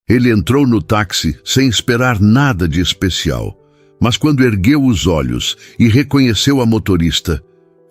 Ele entrou no táxi sem esperar nada de especial, mas quando ergueu os olhos e reconheceu a motorista,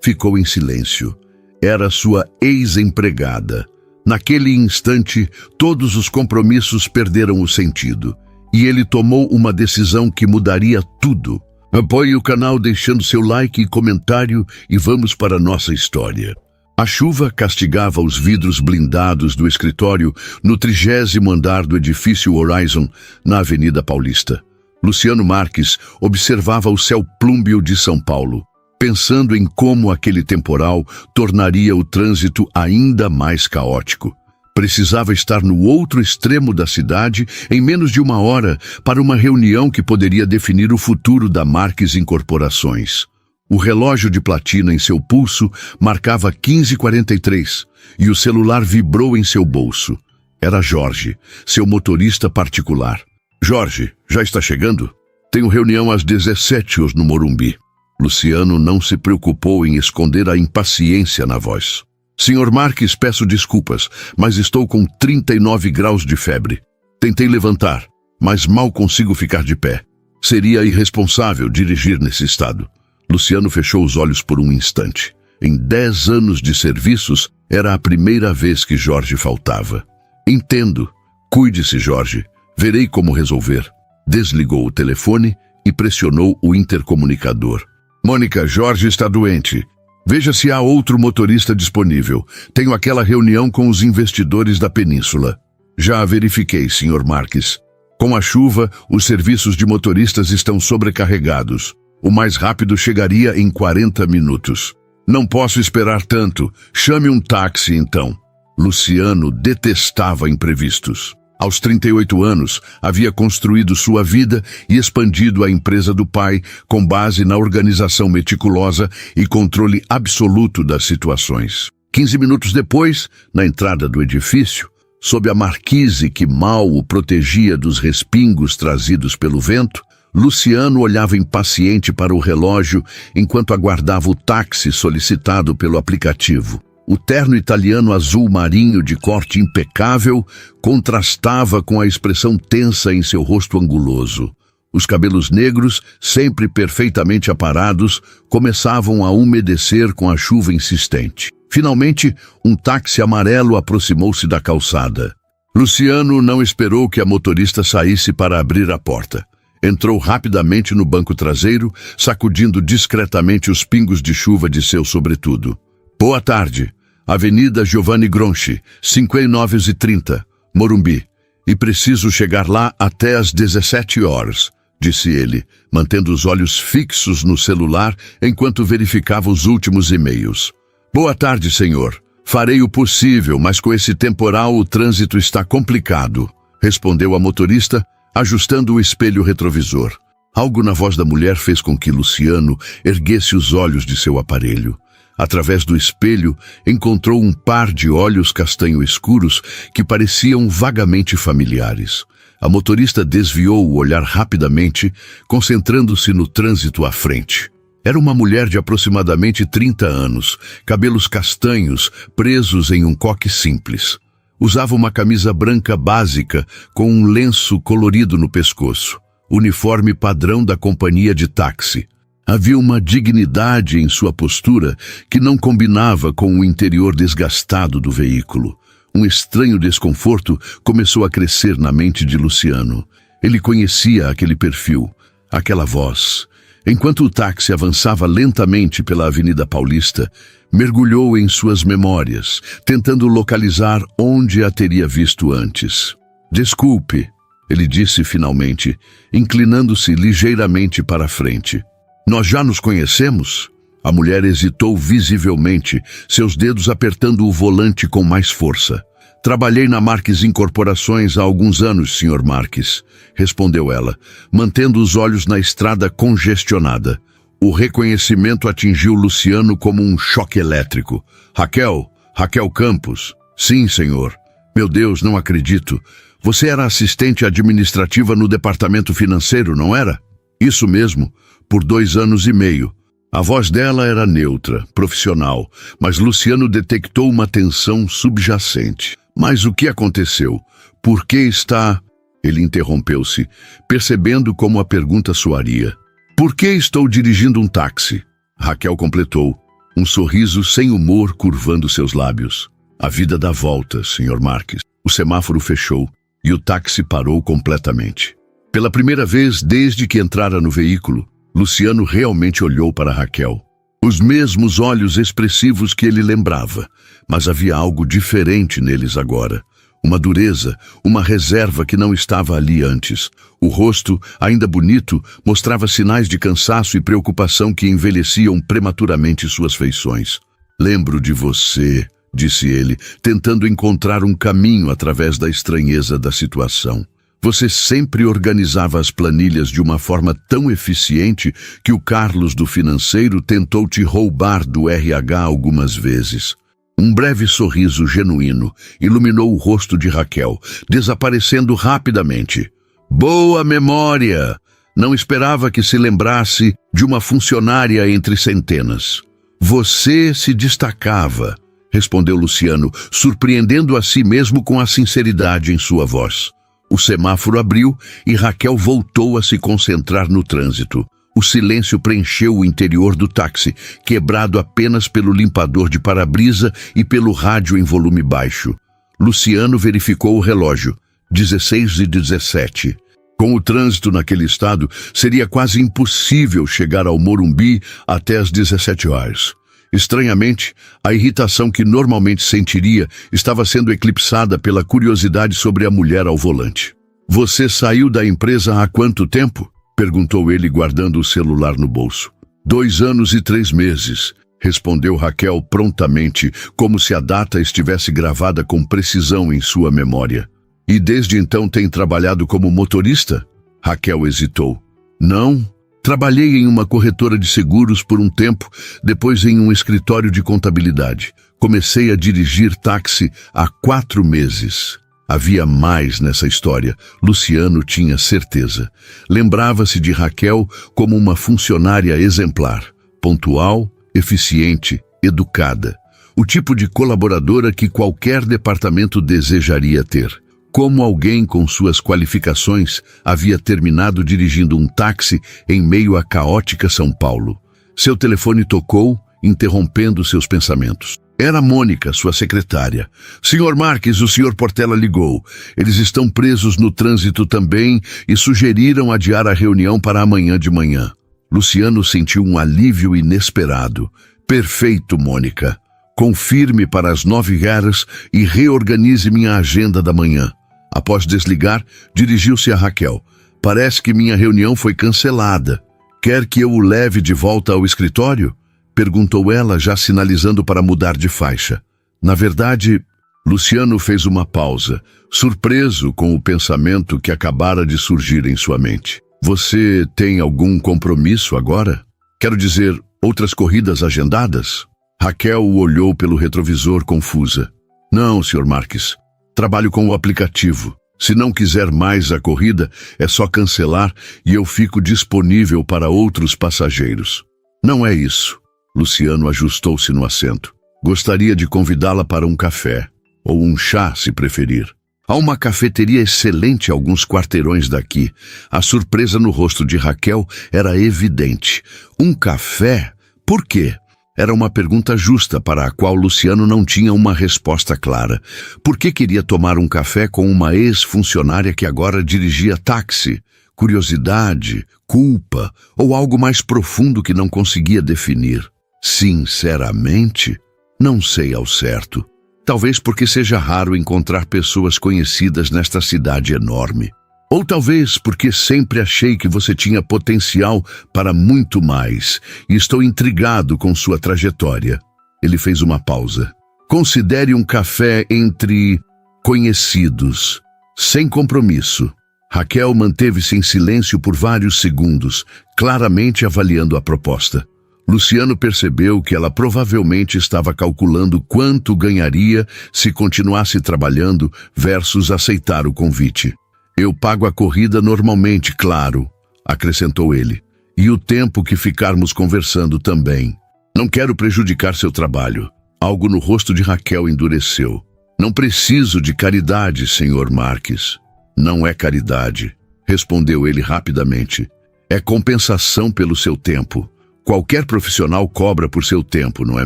ficou em silêncio. Era sua ex-empregada. Naquele instante, todos os compromissos perderam o sentido, e ele tomou uma decisão que mudaria tudo. Apoie o canal deixando seu like e comentário e vamos para a nossa história. A chuva castigava os vidros blindados do escritório no 30º andar do edifício Horizon, na Avenida Paulista. Luciano Marques observava o céu plúmbeo de São Paulo, pensando em como aquele temporal tornaria o trânsito ainda mais caótico. Precisava estar no outro extremo da cidade em menos de 1 hora para uma reunião que poderia definir o futuro da Marques Incorporações. O relógio de platina em seu pulso marcava 15h43 e o celular vibrou em seu bolso. Era Jorge, seu motorista particular. Jorge, já está chegando? Tenho reunião às 17h no Morumbi. Luciano não se preocupou em esconder a impaciência na voz. Senhor Marques, peço desculpas, mas estou com 39 graus de febre. Tentei levantar, mas mal consigo ficar de pé. Seria irresponsável dirigir nesse estado. Luciano fechou os olhos por um instante. Em 10 anos de serviços, era a primeira vez que Jorge faltava. Entendo. Cuide-se, Jorge. Verei como resolver. Desligou o telefone e pressionou o intercomunicador. Mônica, Jorge está doente. Veja se há outro motorista disponível. Tenho aquela reunião com os investidores da Península. Já verifiquei, Sr. Marques. Com a chuva, os serviços de motoristas estão sobrecarregados. O mais rápido chegaria em 40 minutos. Não posso esperar tanto. Chame um táxi, então. Luciano detestava imprevistos. Aos 38 anos, havia construído sua vida e expandido a empresa do pai com base na organização meticulosa e controle absoluto das situações. 15 minutos depois, na entrada do edifício, sob a marquise que mal o protegia dos respingos trazidos pelo vento, Luciano olhava impaciente para o relógio enquanto aguardava o táxi solicitado pelo aplicativo. O terno italiano azul marinho de corte impecável contrastava com a expressão tensa em seu rosto anguloso. Os cabelos negros, sempre perfeitamente aparados, começavam a umedecer com a chuva insistente. Finalmente, um táxi amarelo aproximou-se da calçada. Luciano não esperou que a motorista saísse para abrir a porta. Entrou rapidamente no banco traseiro, sacudindo discretamente os pingos de chuva de seu sobretudo. Boa tarde. Avenida Giovanni Gronchi, 59h30, Morumbi. E preciso chegar lá até às 17h, disse ele, mantendo os olhos fixos no celular enquanto verificava os últimos e-mails. Boa tarde, senhor. Farei o possível, mas com esse temporal o trânsito está complicado, respondeu a motorista, ajustando o espelho retrovisor. Algo na voz da mulher fez com que Luciano erguesse os olhos de seu aparelho. Através do espelho, encontrou um par de olhos castanho escuros que pareciam vagamente familiares. A motorista desviou o olhar rapidamente, concentrando-se no trânsito à frente. Era uma mulher de aproximadamente 30 anos, cabelos castanhos, presos em um coque simples. Usava uma camisa branca básica com um lenço colorido no pescoço, uniforme padrão da companhia de táxi. Havia uma dignidade em sua postura que não combinava com o interior desgastado do veículo. Um estranho desconforto começou a crescer na mente de Luciano. Ele conhecia aquele perfil, aquela voz. Enquanto o táxi avançava lentamente pela Avenida Paulista, mergulhou em suas memórias, tentando localizar onde a teria visto antes. Desculpe, ele disse finalmente, inclinando-se ligeiramente para a frente. Nós já nos conhecemos? A mulher hesitou visivelmente, seus dedos apertando o volante com mais força. Trabalhei na Marques Incorporações há alguns anos, Sr. Marques, respondeu ela, mantendo os olhos na estrada congestionada. O reconhecimento atingiu Luciano como um choque elétrico. Raquel Campos. Sim, senhor. Meu Deus, não acredito. Você era assistente administrativa no departamento financeiro, não era? Isso mesmo, por 2 anos e meio. A voz dela era neutra, profissional, mas Luciano detectou uma tensão subjacente. Mas o que aconteceu? Por que está... Ele interrompeu-se, percebendo como a pergunta soaria. Por que estou dirigindo um táxi? Raquel completou, um sorriso sem humor curvando seus lábios. A vida dá voltas, Sr. Marques. O semáforo fechou e o táxi parou completamente. Pela primeira vez desde que entrara no veículo, Luciano realmente olhou para Raquel. Os mesmos olhos expressivos que ele lembrava, mas havia algo diferente neles agora. Uma dureza, uma reserva que não estava ali antes. O rosto, ainda bonito, mostrava sinais de cansaço e preocupação que envelheciam prematuramente suas feições. Lembro de você, disse ele, tentando encontrar um caminho através da estranheza da situação. Você sempre organizava as planilhas de uma forma tão eficiente que o Carlos do financeiro tentou te roubar do RH algumas vezes. Um breve sorriso genuíno iluminou o rosto de Raquel, desaparecendo rapidamente. Boa memória! Não esperava que se lembrasse de uma funcionária entre centenas. Você se destacava, respondeu Luciano, surpreendendo a si mesmo com a sinceridade em sua voz. O semáforo abriu e Raquel voltou a se concentrar no trânsito. O silêncio preencheu o interior do táxi, quebrado apenas pelo limpador de para-brisa e pelo rádio em volume baixo. Luciano verificou o relógio. 16h17. Com o trânsito naquele estado, seria quase impossível chegar ao Morumbi até às 17 horas. Estranhamente, a irritação que normalmente sentiria estava sendo eclipsada pela curiosidade sobre a mulher ao volante. Você saiu da empresa há quanto tempo? Perguntou ele, guardando o celular no bolso. 2 anos e 3 meses, respondeu Raquel prontamente, como se a data estivesse gravada com precisão em sua memória. E desde então tem trabalhado como motorista? Raquel hesitou. Não, trabalhei em uma corretora de seguros por um tempo, depois em um escritório de contabilidade. Comecei a dirigir táxi há 4 meses. Havia mais nessa história, Luciano tinha certeza. Lembrava-se de Raquel como uma funcionária exemplar, pontual, eficiente, educada. O tipo de colaboradora que qualquer departamento desejaria ter. Como alguém com suas qualificações havia terminado dirigindo um táxi em meio à caótica São Paulo. Seu telefone tocou, interrompendo seus pensamentos. Era Mônica, sua secretária. Sr. Marques, o Sr. Portela ligou. Eles estão presos no trânsito também e sugeriram adiar a reunião para amanhã de manhã. Luciano sentiu um alívio inesperado. Perfeito, Mônica. Confirme para as 9h e reorganize minha agenda da manhã. Após desligar, dirigiu-se a Raquel. Parece que minha reunião foi cancelada. Quer que eu o leve de volta ao escritório? Perguntou ela, já sinalizando para mudar de faixa. Na verdade, Luciano fez uma pausa, surpreso com o pensamento que acabara de surgir em sua mente. Você tem algum compromisso agora? Quero dizer, outras corridas agendadas? Raquel o olhou pelo retrovisor confusa. Não, Sr. Marques. Trabalho com o aplicativo. Se não quiser mais a corrida, é só cancelar e eu fico disponível para outros passageiros. Não é isso. Luciano ajustou-se no assento. Gostaria de convidá-la para um café, ou um chá, se preferir. Há uma cafeteria excelente a alguns quarteirões daqui. A surpresa no rosto de Raquel era evidente. Um café? Por quê? Era uma pergunta justa para a qual Luciano não tinha uma resposta clara. Por que queria tomar um café com uma ex-funcionária que agora dirigia táxi? Curiosidade, culpa ou algo mais profundo que não conseguia definir? Sinceramente, não sei ao certo. Talvez porque seja raro encontrar pessoas conhecidas nesta cidade enorme. Ou talvez porque sempre achei que você tinha potencial para muito mais e estou intrigado com sua trajetória. Ele fez uma pausa. Considere um café entre conhecidos, sem compromisso. Raquel manteve-se em silêncio por vários segundos, claramente avaliando a proposta. Luciano percebeu que ela provavelmente estava calculando quanto ganharia se continuasse trabalhando versus aceitar o convite. Eu pago a corrida normalmente, claro, acrescentou ele. E o tempo que ficarmos conversando também. Não quero prejudicar seu trabalho. Algo no rosto de Raquel endureceu. Não preciso de caridade, Sr. Marques. Não é caridade, respondeu ele rapidamente. É compensação pelo seu tempo. Qualquer profissional cobra por seu tempo, não é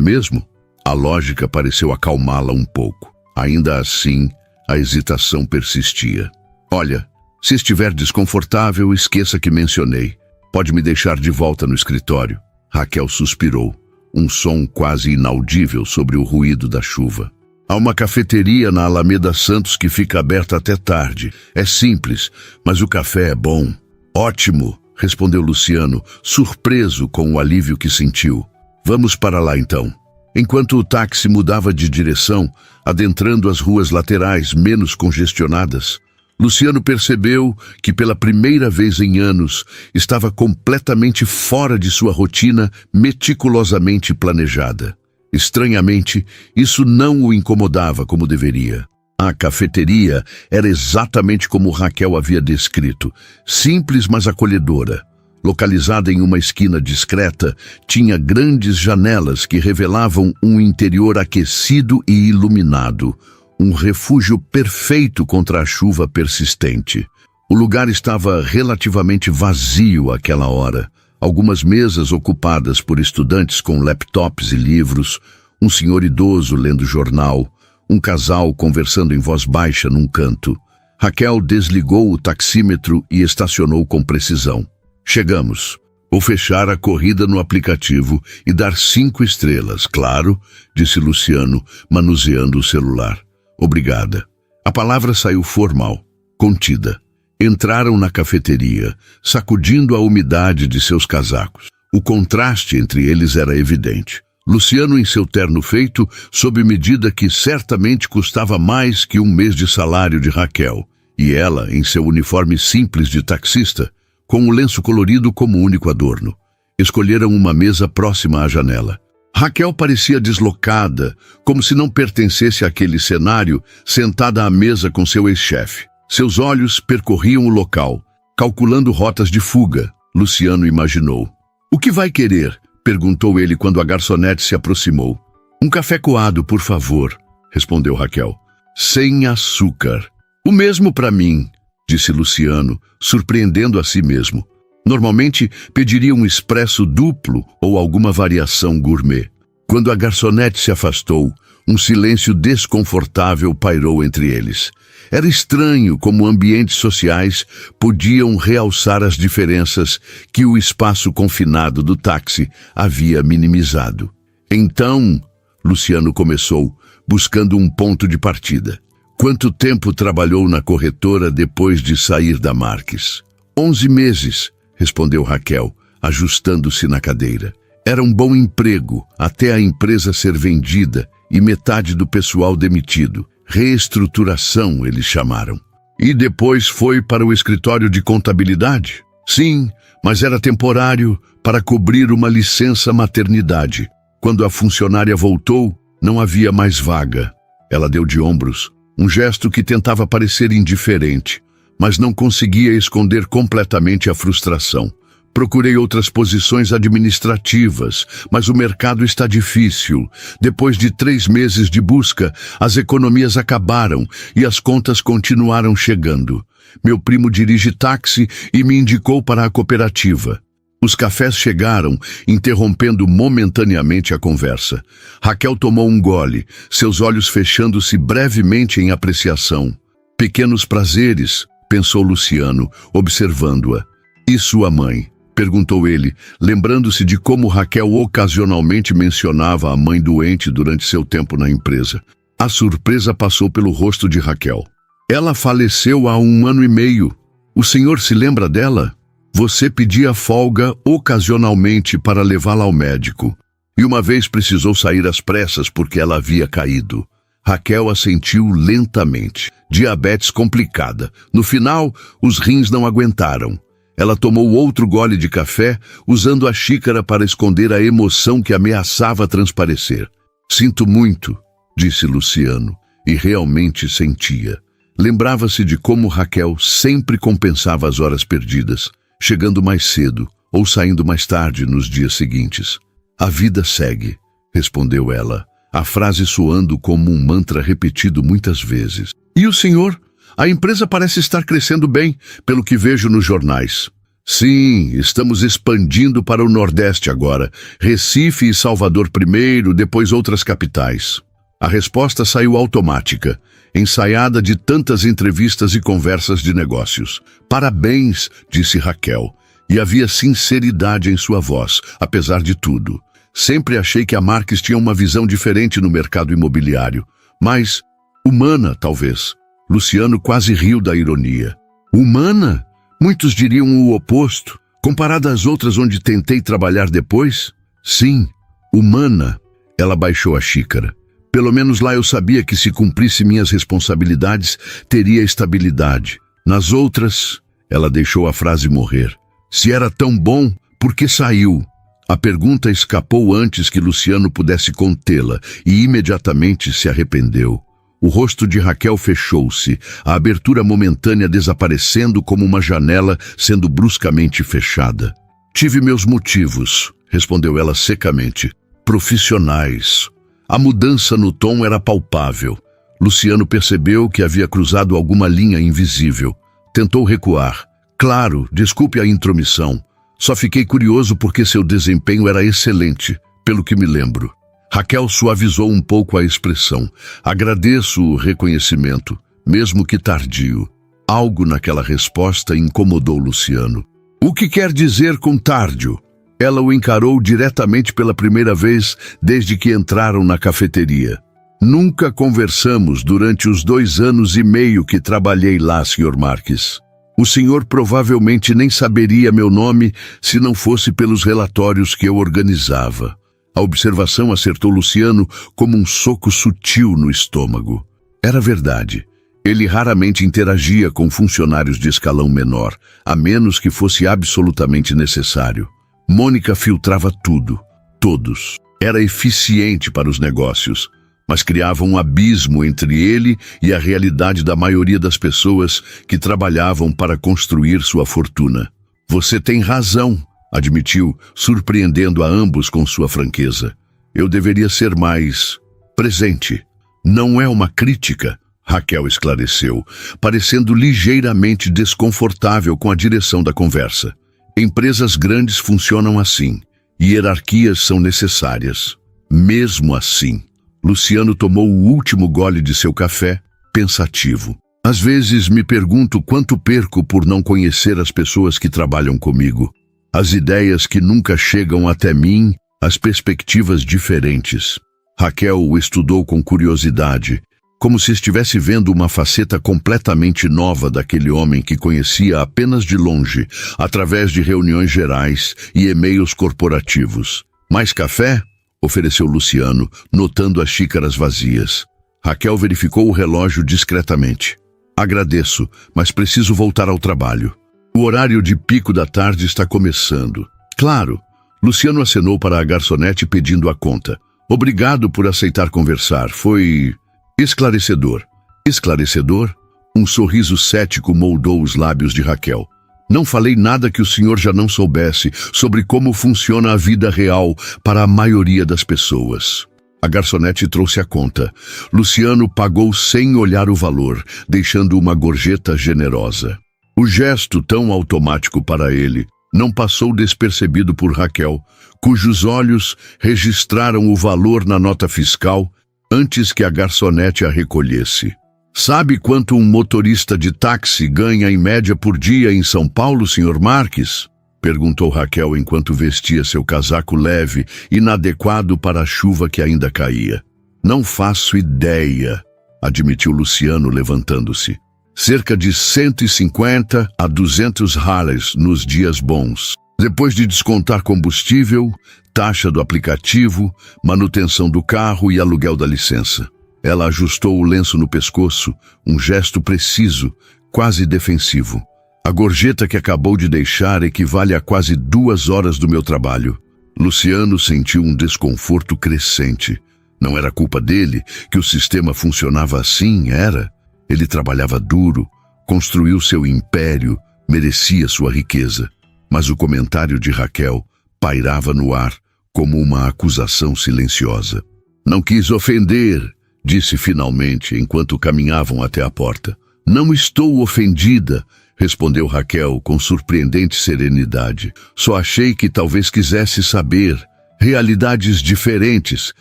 mesmo? A lógica pareceu acalmá-la um pouco. Ainda assim, a hesitação persistia. Olha, se estiver desconfortável, esqueça que mencionei. Pode me deixar de volta no escritório. Raquel suspirou, um som quase inaudível sobre o ruído da chuva. Há uma cafeteria na Alameda Santos que fica aberta até tarde. É simples, mas o café é bom. Ótimo, respondeu Luciano, surpreso com o alívio que sentiu. Vamos para lá então. Enquanto o táxi mudava de direção, adentrando as ruas laterais menos congestionadas, Luciano percebeu que pela primeira vez em anos estava completamente fora de sua rotina meticulosamente planejada. Estranhamente, isso não o incomodava como deveria. A cafeteria era exatamente como Raquel havia descrito, simples mas acolhedora. Localizada em uma esquina discreta, tinha grandes janelas que revelavam um interior aquecido e iluminado, um refúgio perfeito contra a chuva persistente. O lugar estava relativamente vazio àquela hora. Algumas mesas ocupadas por estudantes com laptops e livros, um senhor idoso lendo jornal, um casal conversando em voz baixa num canto. Raquel desligou o taxímetro e estacionou com precisão. Chegamos. Vou fechar a corrida no aplicativo e dar 5 estrelas, claro, disse Luciano, manuseando o celular. Obrigada. A palavra saiu formal, contida. Entraram na cafeteria, sacudindo a umidade de seus casacos. O contraste entre eles era evidente. Luciano em seu terno feito, sob medida que certamente custava mais que um mês de salário de Raquel, e ela em seu uniforme simples de taxista, com o lenço colorido como único adorno. Escolheram uma mesa próxima à janela. Raquel parecia deslocada, como se não pertencesse àquele cenário, sentada à mesa com seu ex-chefe. Seus olhos percorriam o local, calculando rotas de fuga, Luciano imaginou. O que vai querer? Perguntou ele quando a garçonete se aproximou. Um café coado, por favor, respondeu Raquel. Sem açúcar. O mesmo para mim, disse Luciano, surpreendendo a si mesmo. Normalmente pediria um expresso duplo ou alguma variação gourmet. Quando a garçonete se afastou, um silêncio desconfortável pairou entre eles. Era estranho como ambientes sociais podiam realçar as diferenças que o espaço confinado do táxi havia minimizado. Então, Luciano começou, buscando um ponto de partida. Quanto tempo trabalhou na corretora depois de sair da Marques? 11 meses, respondeu Raquel, ajustando-se na cadeira. Era um bom emprego, até a empresa ser vendida e metade do pessoal demitido. Reestruturação, eles chamaram. E depois foi para o escritório de contabilidade? Sim, mas era temporário para cobrir uma licença maternidade. Quando a funcionária voltou, não havia mais vaga. Ela deu de ombros, um gesto que tentava parecer indiferente, mas não conseguia esconder completamente a frustração. Procurei outras posições administrativas, mas o mercado está difícil. Depois de 3 meses de busca, as economias acabaram e as contas continuaram chegando. Meu primo dirige táxi e me indicou para a cooperativa. Os cafés chegaram, interrompendo momentaneamente a conversa. Raquel tomou um gole, seus olhos fechando-se brevemente em apreciação. Pequenos prazeres, pensou Luciano, observando-a. E sua mãe? Perguntou ele, lembrando-se de como Raquel ocasionalmente mencionava a mãe doente durante seu tempo na empresa. A surpresa passou pelo rosto de Raquel. Ela faleceu há 1 ano e meio. O senhor se lembra dela? Você pedia folga ocasionalmente para levá-la ao médico. E uma vez precisou sair às pressas porque ela havia caído. Raquel assentiu lentamente. Diabetes complicada. No final, os rins não aguentaram. Ela tomou outro gole de café, usando a xícara para esconder a emoção que ameaçava transparecer. Sinto muito, disse Luciano, e realmente sentia. Lembrava-se de como Raquel sempre compensava as horas perdidas, chegando mais cedo ou saindo mais tarde nos dias seguintes. A vida segue, respondeu ela, a frase soando como um mantra repetido muitas vezes. E o senhor? A empresa parece estar crescendo bem, pelo que vejo nos jornais. Sim, estamos expandindo para o Nordeste agora. Recife e Salvador primeiro, depois outras capitais. A resposta saiu automática, ensaiada de tantas entrevistas e conversas de negócios. Parabéns, disse Raquel, e havia sinceridade em sua voz, apesar de tudo. Sempre achei que a Marques tinha uma visão diferente no mercado imobiliário, mas humana, talvez. Luciano quase riu da ironia. Humana? Muitos diriam o oposto. Comparada às outras onde tentei trabalhar depois? Sim, humana. Ela baixou a xícara. Pelo menos lá eu sabia que se cumprisse minhas responsabilidades, teria estabilidade. Nas outras, ela deixou a frase morrer. Se era tão bom, por que saiu? A pergunta escapou antes que Luciano pudesse contê-la e imediatamente se arrependeu. O rosto de Raquel fechou-se, a abertura momentânea desaparecendo como uma janela sendo bruscamente fechada. Tive meus motivos, respondeu ela secamente. Profissionais. A mudança no tom era palpável. Luciano percebeu que havia cruzado alguma linha invisível. Tentou recuar. Claro, desculpe a intromissão. Só fiquei curioso porque seu desempenho era excelente, pelo que me lembro. Raquel suavizou um pouco a expressão. Agradeço o reconhecimento, mesmo que tardio. Algo naquela resposta incomodou Luciano. O que quer dizer com tardio? Ela o encarou diretamente pela primeira vez desde que entraram na cafeteria. Nunca conversamos durante os 2 anos e meio que trabalhei lá, Sr. Marques. O senhor provavelmente nem saberia meu nome se não fosse pelos relatórios que eu organizava. A observação acertou Luciano como um soco sutil no estômago. Era verdade. Ele raramente interagia com funcionários de escalão menor, a menos que fosse absolutamente necessário. Mônica filtrava tudo, todos. Era eficiente para os negócios, mas criava um abismo entre ele e a realidade da maioria das pessoas que trabalhavam para construir sua fortuna. Você tem razão, admitiu, surpreendendo a ambos com sua franqueza. Eu deveria ser mais presente. Não é uma crítica, Raquel esclareceu, parecendo ligeiramente desconfortável com a direção da conversa. Empresas grandes funcionam assim. Hierarquias são necessárias. Mesmo assim, Luciano tomou o último gole de seu café, pensativo. Às vezes me pergunto quanto perco por não conhecer as pessoas que trabalham comigo. As ideias que nunca chegam até mim, as perspectivas diferentes. Raquel o estudou com curiosidade, como se estivesse vendo uma faceta completamente nova daquele homem que conhecia apenas de longe, através de reuniões gerais e e-mails corporativos. Mais café? Ofereceu Luciano, notando as xícaras vazias. Raquel verificou o relógio discretamente. Agradeço, mas preciso voltar ao trabalho. O horário de pico da tarde está começando. Claro. Luciano acenou para a garçonete pedindo a conta. Obrigado por aceitar conversar. Foi esclarecedor. Esclarecedor? Um sorriso cético moldou os lábios de Raquel. Não falei nada que o senhor já não soubesse sobre como funciona a vida real para a maioria das pessoas. A garçonete trouxe a conta. Luciano pagou sem olhar o valor, deixando uma gorjeta generosa. O gesto tão automático para ele não passou despercebido por Raquel, cujos olhos registraram o valor na nota fiscal antes que a garçonete a recolhesse. Sabe quanto um motorista de táxi ganha em média por dia em São Paulo, Sr. Marques? Perguntou Raquel enquanto vestia seu casaco leve, inadequado para a chuva que ainda caía. Não faço ideia, admitiu Luciano levantando-se. Cerca de 150 a 200 Harleys nos dias bons. Depois de descontar combustível, taxa do aplicativo, manutenção do carro e aluguel da licença. Ela ajustou o lenço no pescoço, um gesto preciso, quase defensivo. A gorjeta que acabou de deixar equivale a quase 2 horas do meu trabalho. Luciano sentiu um desconforto crescente. Não era culpa dele que o sistema funcionava assim, era. Ele trabalhava duro, construiu seu império, merecia sua riqueza. Mas o comentário de Raquel pairava no ar como uma acusação silenciosa. Não quis ofender, disse finalmente enquanto caminhavam até a porta. Não estou ofendida, respondeu Raquel com surpreendente serenidade. Só achei que talvez quisesse saber. Realidades diferentes,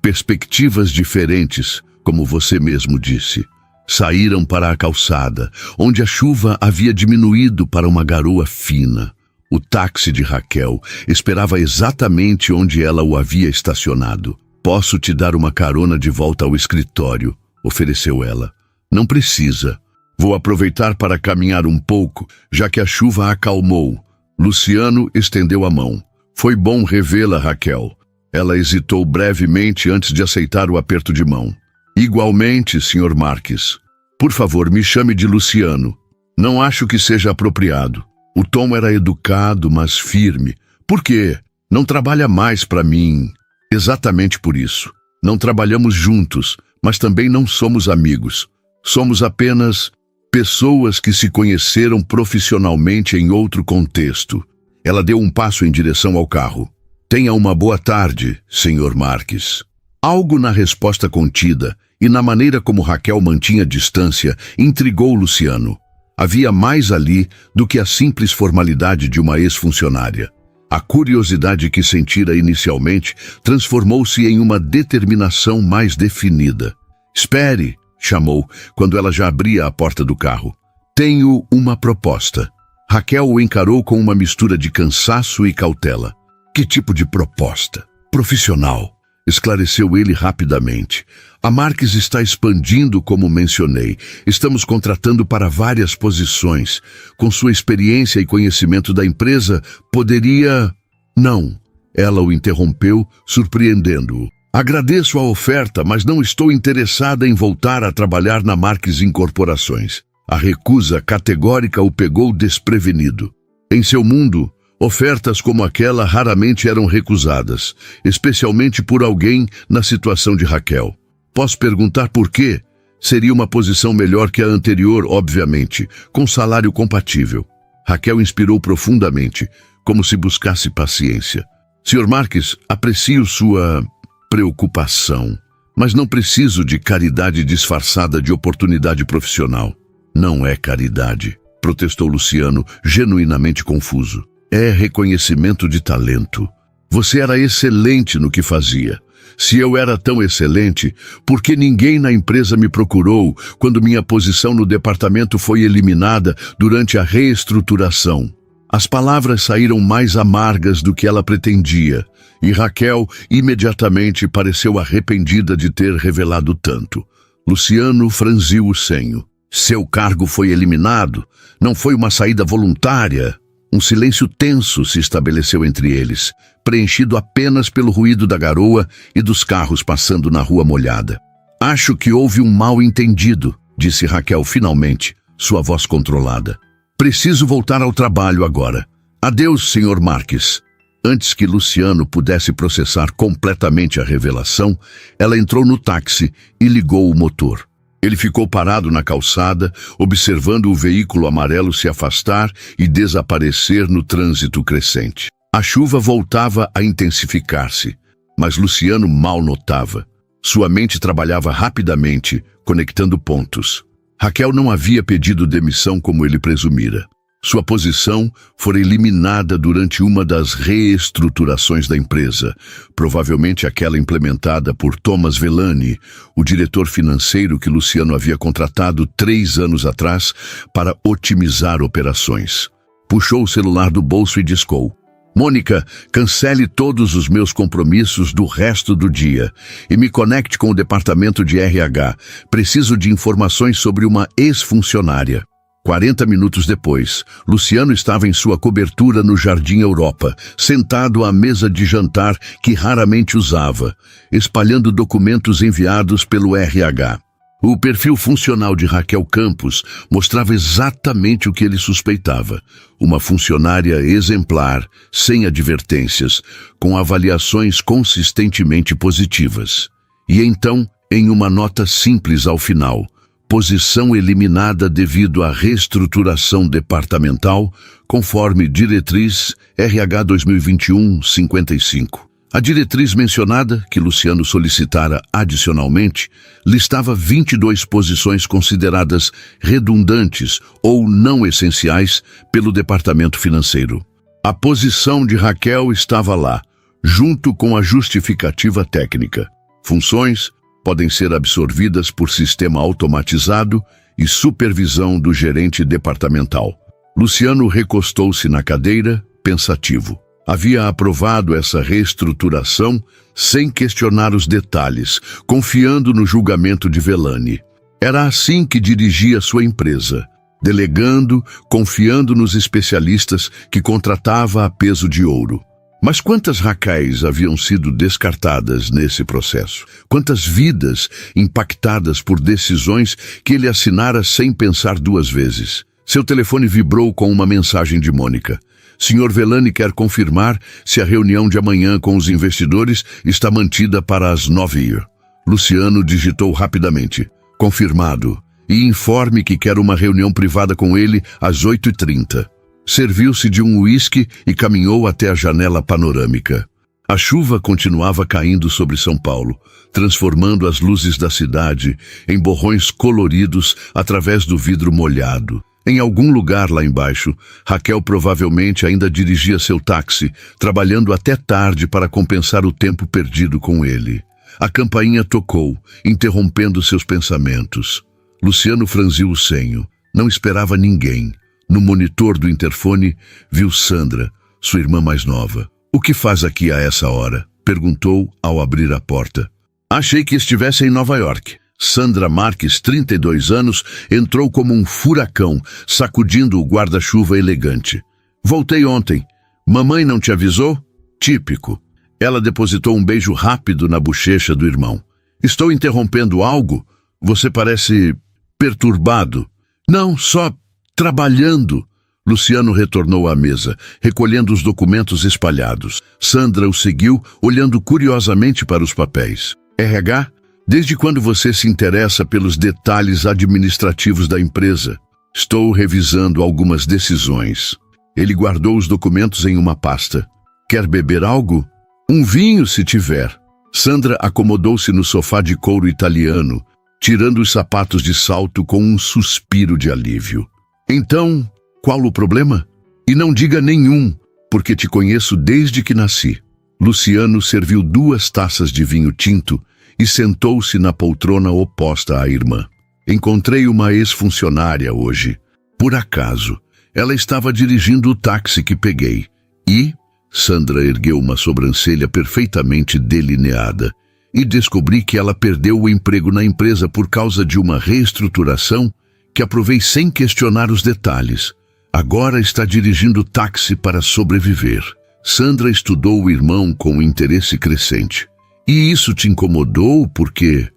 perspectivas diferentes, como você mesmo disse. Saíram para a calçada, onde a chuva havia diminuído para uma garoa fina. O táxi de Raquel esperava exatamente onde ela o havia estacionado. Posso te dar uma carona de volta ao escritório, ofereceu ela. Não precisa. Vou aproveitar para caminhar um pouco, já que a chuva acalmou. Luciano estendeu a mão. Foi bom revê-la, Raquel. Ela hesitou brevemente antes de aceitar o aperto de mão. Igualmente, Sr. Marques. Por favor, me chame de Luciano. Não acho que seja apropriado. O tom era educado, mas firme. Por quê? Não trabalha mais para mim. Exatamente por isso. Não trabalhamos juntos, mas também não somos amigos. Somos apenas pessoas que se conheceram profissionalmente em outro contexto. Ela deu um passo em direção ao carro. Tenha uma boa tarde, Sr. Marques. Algo na resposta contida e na maneira como Raquel mantinha distância intrigou Luciano. Havia mais ali do que a simples formalidade de uma ex-funcionária. A curiosidade que sentira inicialmente transformou-se em uma determinação mais definida. Espere, chamou, quando ela já abria a porta do carro. Tenho uma proposta. Raquel o encarou com uma mistura de cansaço e cautela. Que tipo de proposta? Profissional, esclareceu ele rapidamente. A Marques está expandindo, como mencionei. Estamos contratando para várias posições. Com sua experiência e conhecimento da empresa, poderia... Não, ela o interrompeu, surpreendendo-o. Agradeço a oferta, mas não estou interessada em voltar a trabalhar na Marques Incorporações. A recusa categórica o pegou desprevenido. Em seu mundo, ofertas como aquela raramente eram recusadas, especialmente por alguém na situação de Raquel. Posso perguntar por quê? Seria uma posição melhor que a anterior, obviamente, com salário compatível. Raquel inspirou profundamente, como se buscasse paciência. Sr. Marques, aprecio sua preocupação, mas não preciso de caridade disfarçada de oportunidade profissional. Não é caridade, protestou Luciano, genuinamente confuso. É reconhecimento de talento. Você era excelente no que fazia. Se eu era tão excelente, por que ninguém na empresa me procurou quando minha posição no departamento foi eliminada durante a reestruturação? As palavras saíram mais amargas do que ela pretendia, e Raquel imediatamente pareceu arrependida de ter revelado tanto. Luciano franziu o senho. Seu cargo foi eliminado? Não foi uma saída voluntária? Um silêncio tenso se estabeleceu entre eles, preenchido apenas pelo ruído da garoa e dos carros passando na rua molhada. Acho que houve um mal-entendido, disse Raquel finalmente, sua voz controlada. Preciso voltar ao trabalho agora. Adeus, Sr. Marques. Antes que Luciano pudesse processar completamente a revelação, ela entrou no táxi e ligou o motor. Ele ficou parado na calçada, observando o veículo amarelo se afastar e desaparecer no trânsito crescente. A chuva voltava a intensificar-se, mas Luciano mal notava. Sua mente trabalhava rapidamente, conectando pontos. Raquel não havia pedido demissão como ele presumira. Sua posição fora eliminada durante uma das reestruturações da empresa, provavelmente aquela implementada por Thomas Vellani, o diretor financeiro que Luciano havia contratado 3 anos atrás para otimizar operações. Puxou o celular do bolso e discou. Mônica, cancele todos os meus compromissos do resto do dia e me conecte com o departamento de RH. Preciso de informações sobre uma ex-funcionária. 40 minutos depois, Luciano estava em sua cobertura no Jardim Europa, sentado à mesa de jantar que raramente usava, espalhando documentos enviados pelo RH. O perfil funcional de Raquel Campos mostrava exatamente o que ele suspeitava. Uma funcionária exemplar, sem advertências, com avaliações consistentemente positivas. E então, em uma nota simples ao final, posição eliminada devido à reestruturação departamental, conforme diretriz RH 2021-55. A diretriz mencionada, que Luciano solicitara adicionalmente, listava 22 posições consideradas redundantes ou não essenciais pelo departamento financeiro. A posição de Raquel estava lá, junto com a justificativa técnica. Funções podem ser absorvidas por sistema automatizado e supervisão do gerente departamental. Luciano recostou-se na cadeira, pensativo. Havia aprovado essa reestruturação sem questionar os detalhes, confiando no julgamento de Velani. Era assim que dirigia sua empresa, delegando, confiando nos especialistas que contratava a peso de ouro. Mas quantas Raquéis haviam sido descartadas nesse processo? Quantas vidas impactadas por decisões que ele assinara sem pensar duas vezes? Seu telefone vibrou com uma mensagem de Mônica. Sr. Velani quer confirmar se a reunião de amanhã com os investidores está mantida para as 9h. Luciano digitou rapidamente. Confirmado. E informe que quer uma reunião privada com ele às 8h30. Serviu-se de um uísque e caminhou até a janela panorâmica. A chuva continuava caindo sobre São Paulo, transformando as luzes da cidade em borrões coloridos através do vidro molhado. Em algum lugar lá embaixo, Raquel provavelmente ainda dirigia seu táxi, trabalhando até tarde para compensar o tempo perdido com ele. A campainha tocou, interrompendo seus pensamentos. Luciano franziu o senho. Não esperava ninguém. No monitor do interfone, viu Sandra, sua irmã mais nova. "O que faz aqui a essa hora?" perguntou ao abrir a porta. "Achei que estivesse em Nova York." Sandra Marques, 32 anos, entrou como um furacão, sacudindo o guarda-chuva elegante. "Voltei ontem. Mamãe não te avisou?" Típico. Ela depositou um beijo rápido na bochecha do irmão. "Estou interrompendo algo? Você parece perturbado." "Não, só trabalhando." Luciano retornou à mesa, recolhendo os documentos espalhados. Sandra o seguiu, olhando curiosamente para os papéis. "RH? Desde quando você se interessa pelos detalhes administrativos da empresa?" "Estou revisando algumas decisões." Ele guardou os documentos em uma pasta. "Quer beber algo?" "Um vinho, se tiver." Sandra acomodou-se no sofá de couro italiano, tirando os sapatos de salto com um suspiro de alívio. "Então, qual o problema?" "E não diga nenhum, porque te conheço desde que nasci." Luciano serviu 2 taças de vinho tinto e sentou-se na poltrona oposta à irmã. "Encontrei uma ex-funcionária hoje. Por acaso, ela estava dirigindo o táxi que peguei. E..." Sandra ergueu uma sobrancelha perfeitamente delineada. "E descobri que ela perdeu o emprego na empresa por causa de uma reestruturação que aprovei sem questionar os detalhes. Agora está dirigindo táxi para sobreviver." Sandra estudou o irmão com interesse crescente. "E isso te incomodou porque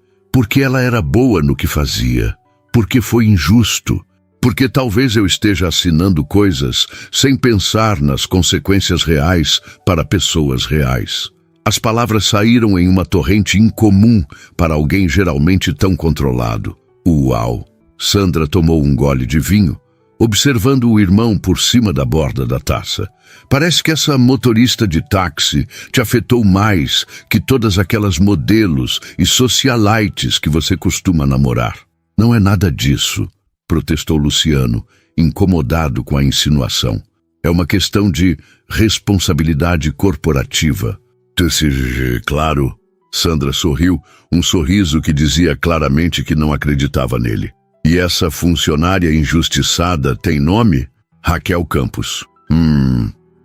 ela era boa no que fazia, porque foi injusto, porque talvez eu esteja assinando coisas sem pensar nas consequências reais para pessoas reais." As palavras saíram em uma torrente incomum para alguém geralmente tão controlado. "Uau!" Sandra tomou um gole de vinho, observando o irmão por cima da borda da taça. "Parece que essa motorista de táxi te afetou mais que todas aquelas modelos e socialites que você costuma namorar." "Não é nada disso", protestou Luciano, incomodado com a insinuação. "É uma questão de responsabilidade corporativa." "Claro." Sandra sorriu, um sorriso que dizia claramente que não acreditava nele. "E essa funcionária injustiçada tem nome?" "Raquel Campos."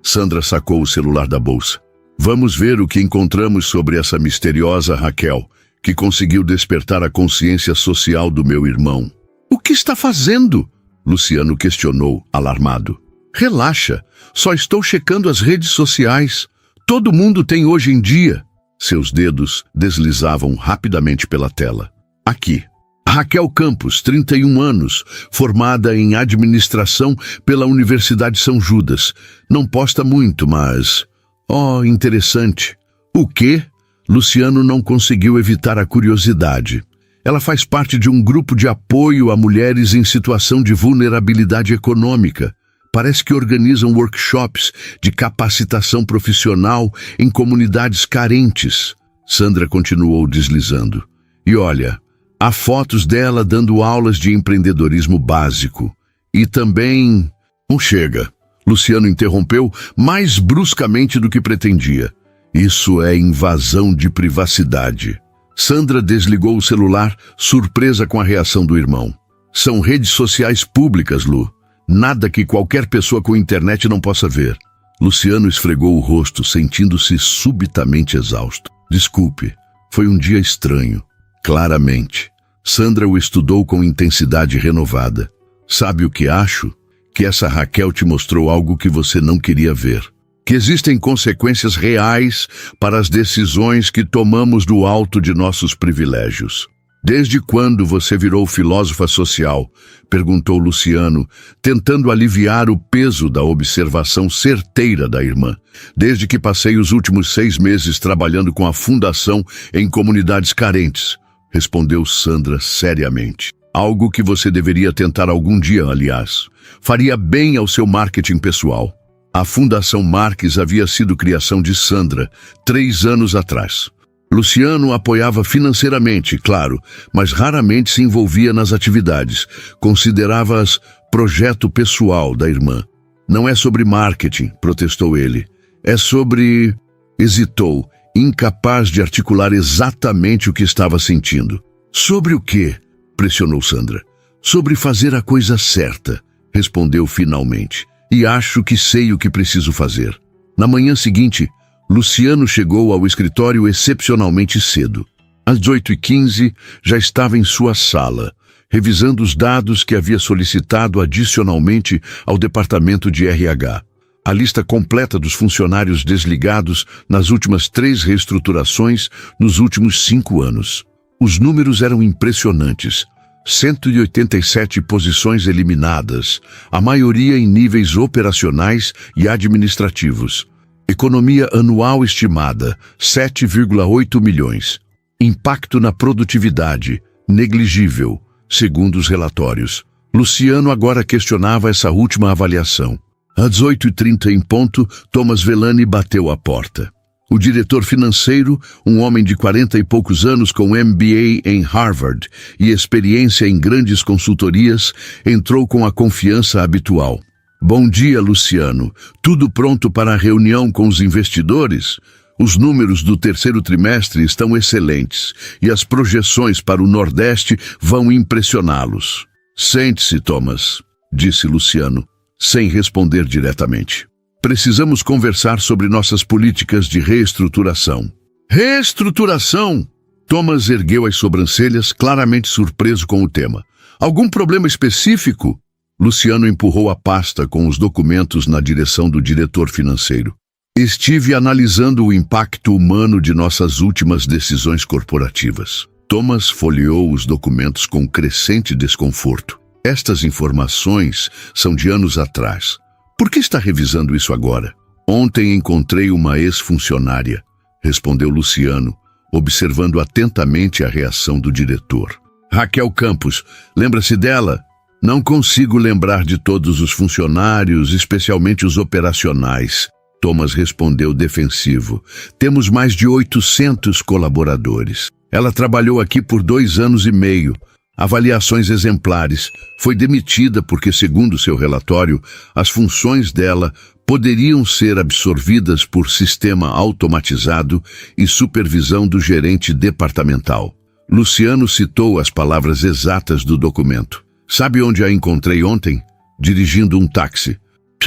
Sandra sacou o celular da bolsa. "Vamos ver o que encontramos sobre essa misteriosa Raquel, que conseguiu despertar a consciência social do meu irmão." "O que está fazendo?" Luciano questionou, alarmado. "Relaxa, só estou checando as redes sociais. Todo mundo tem hoje em dia." Seus dedos deslizavam rapidamente pela tela. "Aqui. Raquel Campos, 31 anos, formada em administração pela Universidade São Judas. Não posta muito, mas... Oh, interessante." "O quê?" Luciano não conseguiu evitar a curiosidade. "Ela faz parte de um grupo de apoio a mulheres em situação de vulnerabilidade econômica. Parece que organizam workshops de capacitação profissional em comunidades carentes. Sandra continuou deslizando. E olha, há fotos dela dando aulas de empreendedorismo básico. E também... Não chega. Luciano interrompeu mais bruscamente do que pretendia. Isso é invasão de privacidade. Sandra desligou o celular, surpresa com a reação do irmão. São redes sociais públicas, Lu. Nada que qualquer pessoa com internet não possa ver. Luciano esfregou o rosto, sentindo-se subitamente exausto. Desculpe, foi um dia estranho. Claramente. Sandra o estudou com intensidade renovada. Sabe o que acho? Que essa Raquel te mostrou algo que você não queria ver. Que existem consequências reais para as decisões que tomamos do alto de nossos privilégios. Desde quando você virou filósofa social? Perguntou Luciano, tentando aliviar o peso da observação certeira da irmã. Desde que passei os últimos 6 meses trabalhando com a fundação em comunidades carentes, respondeu Sandra seriamente. Algo que você deveria tentar algum dia, aliás. Faria bem ao seu marketing pessoal. A Fundação Marques havia sido criação de Sandra 3 anos atrás. Luciano apoiava financeiramente, claro, mas raramente se envolvia nas atividades. Considerava-as projeto pessoal da irmã. Não é sobre marketing, protestou ele. É sobre... Hesitou, incapaz de articular exatamente o que estava sentindo. Sobre o quê? Pressionou Sandra. Sobre fazer a coisa certa, respondeu finalmente. E acho que sei o que preciso fazer. Na manhã seguinte, Luciano chegou ao escritório excepcionalmente cedo. Às 8h15, já estava em sua sala, revisando os dados que havia solicitado adicionalmente ao departamento de RH. A lista completa dos funcionários desligados nas últimas 3 reestruturações nos últimos 5 anos. Os números eram impressionantes. 187 posições eliminadas, a maioria em níveis operacionais e administrativos. Economia anual estimada, 7,8 milhões. Impacto na produtividade, negligível, segundo os relatórios. Luciano agora questionava essa última avaliação. Às 8h30 em ponto, Thomas Vellani bateu à porta. O diretor financeiro, um homem de 40 e poucos anos com MBA em Harvard e experiência em grandes consultorias, entrou com a confiança habitual. Bom dia, Luciano. Tudo pronto para a reunião com os investidores? Os números do 3º trimestre estão excelentes e as projeções para o Nordeste vão impressioná-los. Sente-se, Thomas, disse Luciano, sem responder diretamente. Precisamos conversar sobre nossas políticas de reestruturação. Reestruturação? Thomas ergueu as sobrancelhas, claramente surpreso com o tema. Algum problema específico? Luciano empurrou a pasta com os documentos na direção do diretor financeiro. Estive analisando o impacto humano de nossas últimas decisões corporativas. Thomas folheou os documentos com crescente desconforto. Estas informações são de anos atrás. Por que está revisando isso agora? Ontem encontrei uma ex-funcionária, respondeu Luciano, observando atentamente a reação do diretor. Raquel Campos, lembra-se dela? Não consigo lembrar de todos os funcionários, especialmente os operacionais. Thomas respondeu defensivo. Temos mais de 800 colaboradores. Ela trabalhou aqui por 2 anos e meio. Avaliações exemplares. Foi demitida porque, segundo seu relatório, as funções dela poderiam ser absorvidas por sistema automatizado e supervisão do gerente departamental. Luciano citou as palavras exatas do documento. Sabe onde a encontrei ontem? Dirigindo um táxi.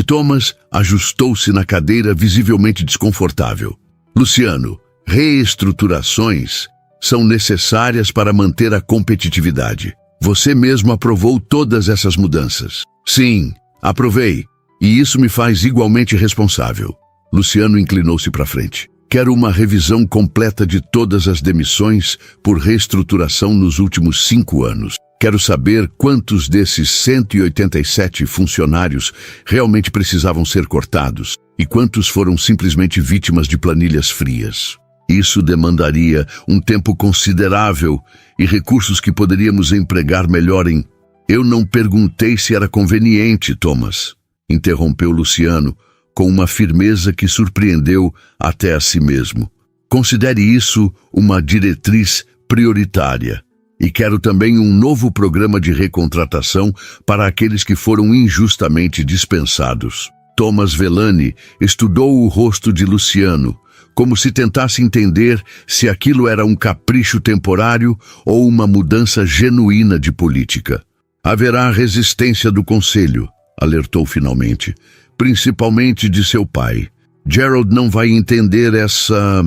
Thomas ajustou-se na cadeira, visivelmente desconfortável. Luciano, reestruturações são necessárias para manter a competitividade. Você mesmo aprovou todas essas mudanças. Sim, aprovei. E isso me faz igualmente responsável. Luciano inclinou-se para frente. Quero uma revisão completa de todas as demissões por reestruturação nos últimos 5 anos. Quero saber quantos desses 187 funcionários realmente precisavam ser cortados e quantos foram simplesmente vítimas de planilhas frias. Isso demandaria um tempo considerável e recursos que poderíamos empregar melhor em... Eu não perguntei se era conveniente, Thomas. interrompeu Luciano, com uma firmeza que surpreendeu até a si mesmo. Considere isso uma diretriz prioritária. E quero também um novo programa de recontratação para aqueles que foram injustamente dispensados. Thomas Vellani estudou o rosto de Luciano, como se tentasse entender se aquilo era um capricho temporário ou uma mudança genuína de política. Haverá resistência do conselho, alertou finalmente, principalmente de seu pai. Gerald não vai entender essa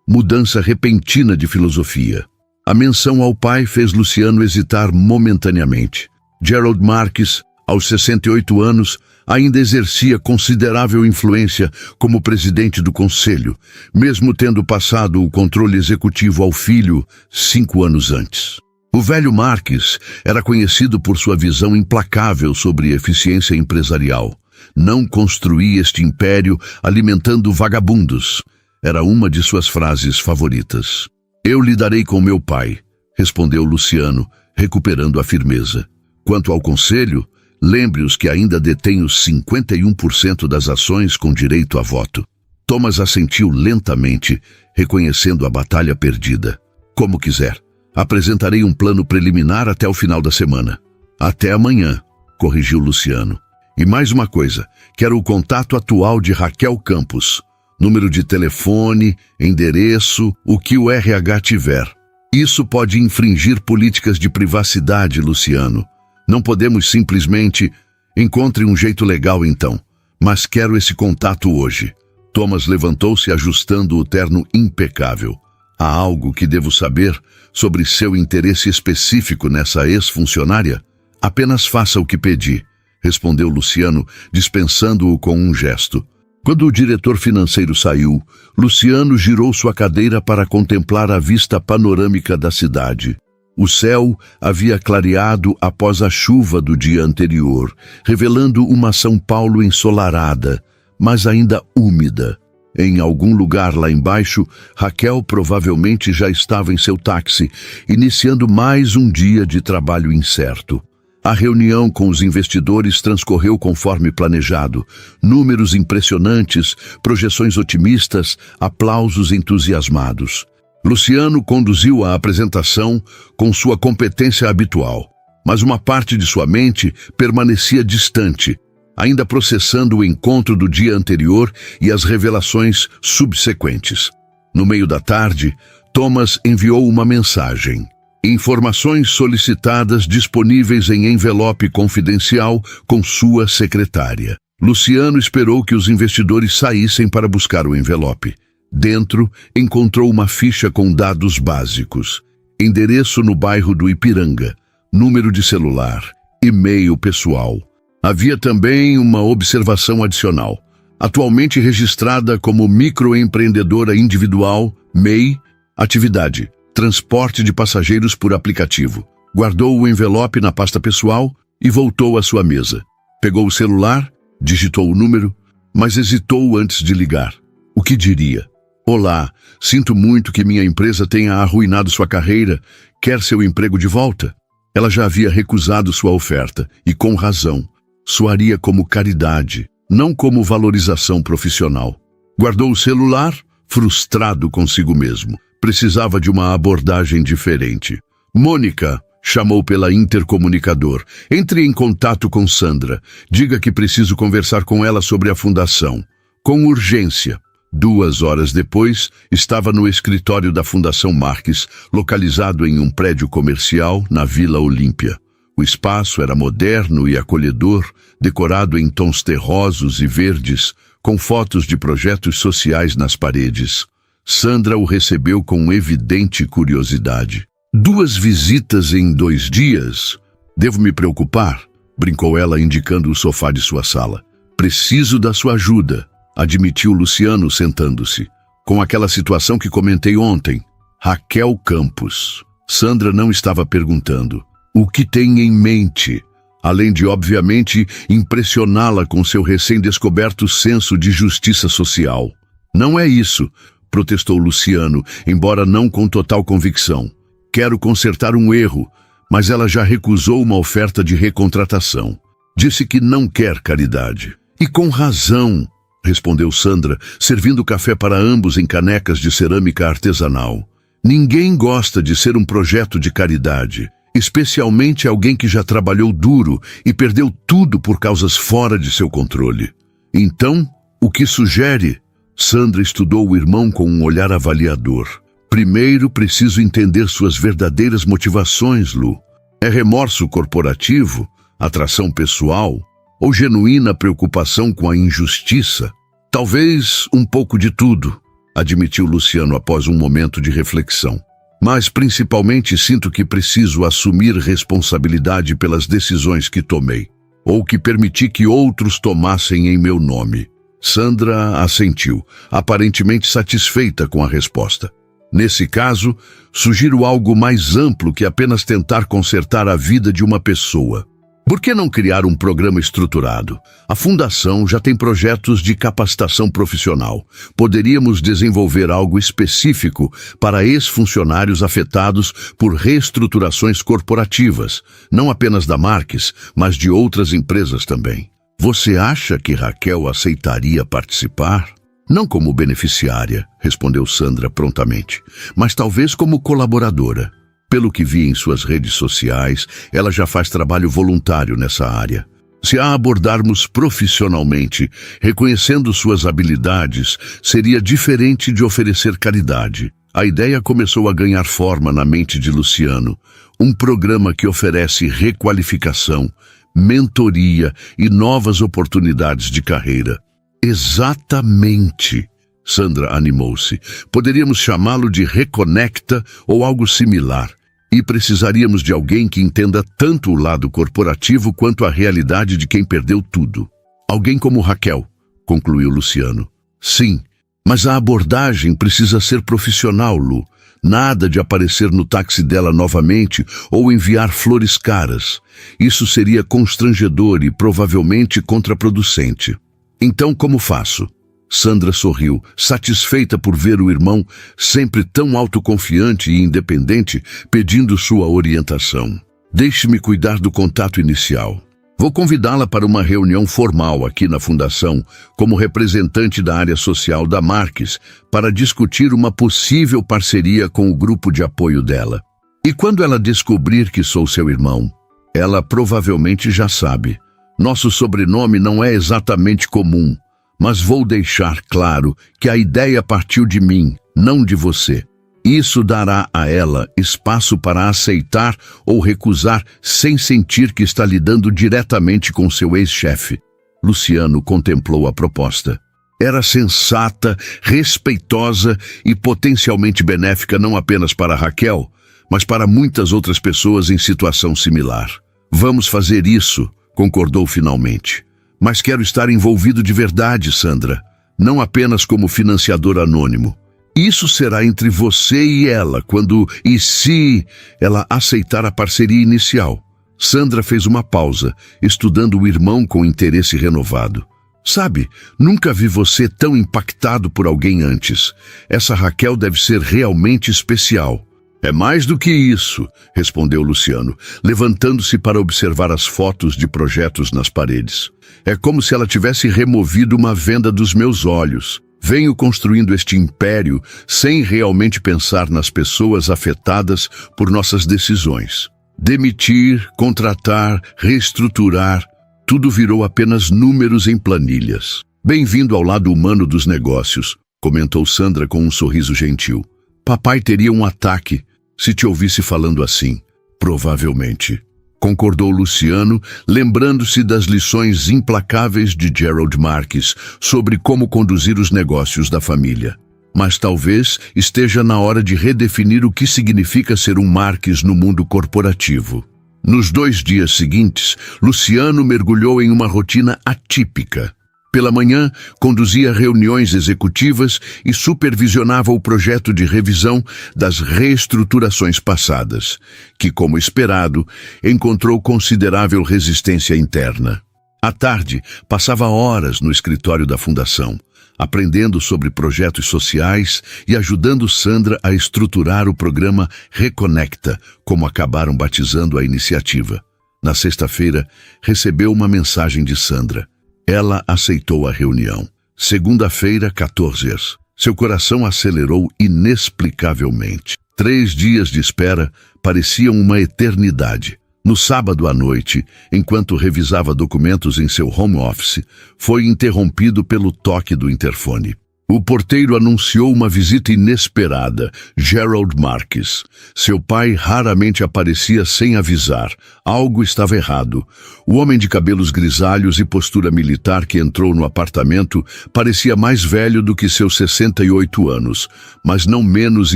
mudança repentina de filosofia. A menção ao pai fez Luciano hesitar momentaneamente. Gerald Marques, aos 68 anos, ainda exercia considerável influência como presidente do conselho, mesmo tendo passado o controle executivo ao filho 5 anos antes. O velho Marques era conhecido por sua visão implacável sobre eficiência empresarial. Não construí este império alimentando vagabundos. Era uma de suas frases favoritas. Eu lidarei com meu pai, respondeu Luciano, recuperando a firmeza. Quanto ao conselho, lembre-os que ainda detém os 51% das ações com direito a voto. Thomas assentiu lentamente, reconhecendo a batalha perdida. Como quiser. Apresentarei um plano preliminar até o final da semana. Até amanhã, corrigiu Luciano. E mais uma coisa, quero o contato atual de Raquel Campos. Número de telefone, endereço, o que o RH tiver. Isso pode infringir políticas de privacidade, Luciano. Não podemos simplesmente... Encontre um jeito legal então, mas quero esse contato hoje. Thomas levantou-se ajustando o terno impecável. Há algo que devo saber sobre seu interesse específico nessa ex-funcionária? Apenas faça o que pedi, respondeu Luciano, dispensando-o com um gesto. Quando o diretor financeiro saiu, Luciano girou sua cadeira para contemplar a vista panorâmica da cidade. O céu havia clareado após a chuva do dia anterior, revelando uma São Paulo ensolarada, mas ainda úmida. Em algum lugar lá embaixo, Raquel provavelmente já estava em seu táxi, iniciando mais um dia de trabalho incerto. A reunião com os investidores transcorreu conforme planejado. Números impressionantes, projeções otimistas, aplausos entusiasmados. Luciano conduziu a apresentação com sua competência habitual, mas uma parte de sua mente permanecia distante, ainda processando o encontro do dia anterior e as revelações subsequentes. No meio da tarde, Thomas enviou uma mensagem. Informações solicitadas disponíveis em envelope confidencial com sua secretária. Luciano esperou que os investidores saíssem para buscar o envelope. Dentro, encontrou uma ficha com dados básicos. Endereço no bairro do Ipiranga, número de celular, e-mail pessoal. Havia também uma observação adicional. Atualmente registrada como microempreendedora individual, MEI, atividade, transporte de passageiros por aplicativo. Guardou o envelope na pasta pessoal e voltou à sua mesa. Pegou o celular, digitou o número, mas hesitou antes de ligar. O que diria? Olá, sinto muito que minha empresa tenha arruinado sua carreira. Quer seu emprego de volta? Ela já havia recusado sua oferta, e com razão. Soaria como caridade, não como valorização profissional. Guardou o celular, frustrado consigo mesmo. Precisava de uma abordagem diferente. Mônica, chamou pela intercomunicador. Entre em contato com Sandra. Diga que preciso conversar com ela sobre a fundação. Com urgência. 2 horas depois, estava no escritório da Fundação Marques, localizado em um prédio comercial na Vila Olímpia. O espaço era moderno e acolhedor, decorado em tons terrosos e verdes, com fotos de projetos sociais nas paredes. Sandra o recebeu com evidente curiosidade. 2 visitas em 2 dias? Devo me preocupar? Brincou ela, indicando o sofá de sua sala. Preciso da sua ajuda, admitiu Luciano, sentando-se. Com aquela situação que comentei ontem. Raquel Campos. Sandra não estava perguntando. O que tem em mente? Além de, obviamente, impressioná-la com seu recém-descoberto senso de justiça social. Não é isso, protestou Luciano, embora não com total convicção. Quero consertar um erro, mas ela já recusou uma oferta de recontratação. Disse que não quer caridade. E com razão, respondeu Sandra, servindo café para ambos em canecas de cerâmica artesanal. Ninguém gosta de ser um projeto de caridade, especialmente alguém que já trabalhou duro e perdeu tudo por causas fora de seu controle. Então, o que sugere? Sandra estudou o irmão com um olhar avaliador. Primeiro, preciso entender suas verdadeiras motivações, Lu. É remorso corporativo, atração pessoal ou genuína preocupação com a injustiça? Talvez um pouco de tudo, admitiu Luciano após um momento de reflexão. Mas principalmente sinto que preciso assumir responsabilidade pelas decisões que tomei, ou que permiti que outros tomassem em meu nome. Sandra assentiu, aparentemente satisfeita com a resposta. Nesse caso, sugiro algo mais amplo que apenas tentar consertar a vida de uma pessoa. Por que não criar um programa estruturado? A Fundação já tem projetos de capacitação profissional. Poderíamos desenvolver algo específico para ex-funcionários afetados por reestruturações corporativas, não apenas da Marques, mas de outras empresas também. Você acha que Raquel aceitaria participar? Não como beneficiária, respondeu Sandra prontamente, mas talvez como colaboradora. Pelo que vi em suas redes sociais, ela já faz trabalho voluntário nessa área. Se a abordarmos profissionalmente, reconhecendo suas habilidades, seria diferente de oferecer caridade. A ideia começou a ganhar forma na mente de Luciano. Um programa que oferece requalificação, mentoria e novas oportunidades de carreira. Exatamente! Sandra animou-se. Poderíamos chamá-lo de Reconecta ou algo similar. E precisaríamos de alguém que entenda tanto o lado corporativo quanto a realidade de quem perdeu tudo. Alguém como Raquel, concluiu Luciano. Sim, mas a abordagem precisa ser profissional, Lu. Nada de aparecer no táxi dela novamente ou enviar flores caras. Isso seria constrangedor e provavelmente contraproducente. Então, como faço? Sandra sorriu, satisfeita por ver o irmão, sempre tão autoconfiante e independente, pedindo sua orientação. Deixe-me cuidar do contato inicial. Vou convidá-la para uma reunião formal aqui na Fundação, como representante da área social da Marques, para discutir uma possível parceria com o grupo de apoio dela. E quando ela descobrir que sou seu irmão, ela provavelmente já sabe. Nosso sobrenome não é exatamente comum, mas vou deixar claro que a ideia partiu de mim, não de você. Isso dará a ela espaço para aceitar ou recusar sem sentir que está lidando diretamente com seu ex-chefe. Luciano contemplou a proposta. Era sensata, respeitosa e potencialmente benéfica não apenas para Raquel, mas para muitas outras pessoas em situação similar. Vamos fazer isso, concordou finalmente. Mas quero estar envolvido de verdade, Sandra, não apenas como financiador anônimo. Isso será entre você e ela quando e se ela aceitar a parceria inicial. Sandra fez uma pausa, estudando o irmão com interesse renovado. Sabe, nunca vi você tão impactado por alguém antes. Essa Raquel deve ser realmente especial. É mais do que isso, respondeu Luciano, levantando-se para observar as fotos de projetos nas paredes. É como se ela tivesse removido uma venda dos meus olhos. Venho construindo este império sem realmente pensar nas pessoas afetadas por nossas decisões. Demitir, contratar, reestruturar, tudo virou apenas números em planilhas. Bem-vindo ao lado humano dos negócios, comentou Sandra com um sorriso gentil. Papai teria um ataque se te ouvisse falando assim. Provavelmente, concordou Luciano, lembrando-se das lições implacáveis de Gerald Marques sobre como conduzir os negócios da família. Mas talvez esteja na hora de redefinir o que significa ser um Marques no mundo corporativo. Nos 2 dias seguintes, Luciano mergulhou em uma rotina atípica. Pela manhã, conduzia reuniões executivas e supervisionava o projeto de revisão das reestruturações passadas, que, como esperado, encontrou considerável resistência interna. À tarde, passava horas no escritório da Fundação, aprendendo sobre projetos sociais e ajudando Sandra a estruturar o programa Reconecta, como acabaram batizando a iniciativa. Na sexta-feira, recebeu uma mensagem de Sandra. Ela aceitou a reunião. Segunda-feira, 14. Seu coração acelerou inexplicavelmente. 3 dias de espera pareciam uma eternidade. No sábado à noite, enquanto revisava documentos em seu home office, foi interrompido pelo toque do interfone. O porteiro anunciou uma visita inesperada, Gerald Marques. Seu pai raramente aparecia sem avisar. Algo estava errado. O homem de cabelos grisalhos e postura militar que entrou no apartamento parecia mais velho do que seus 68 anos, mas não menos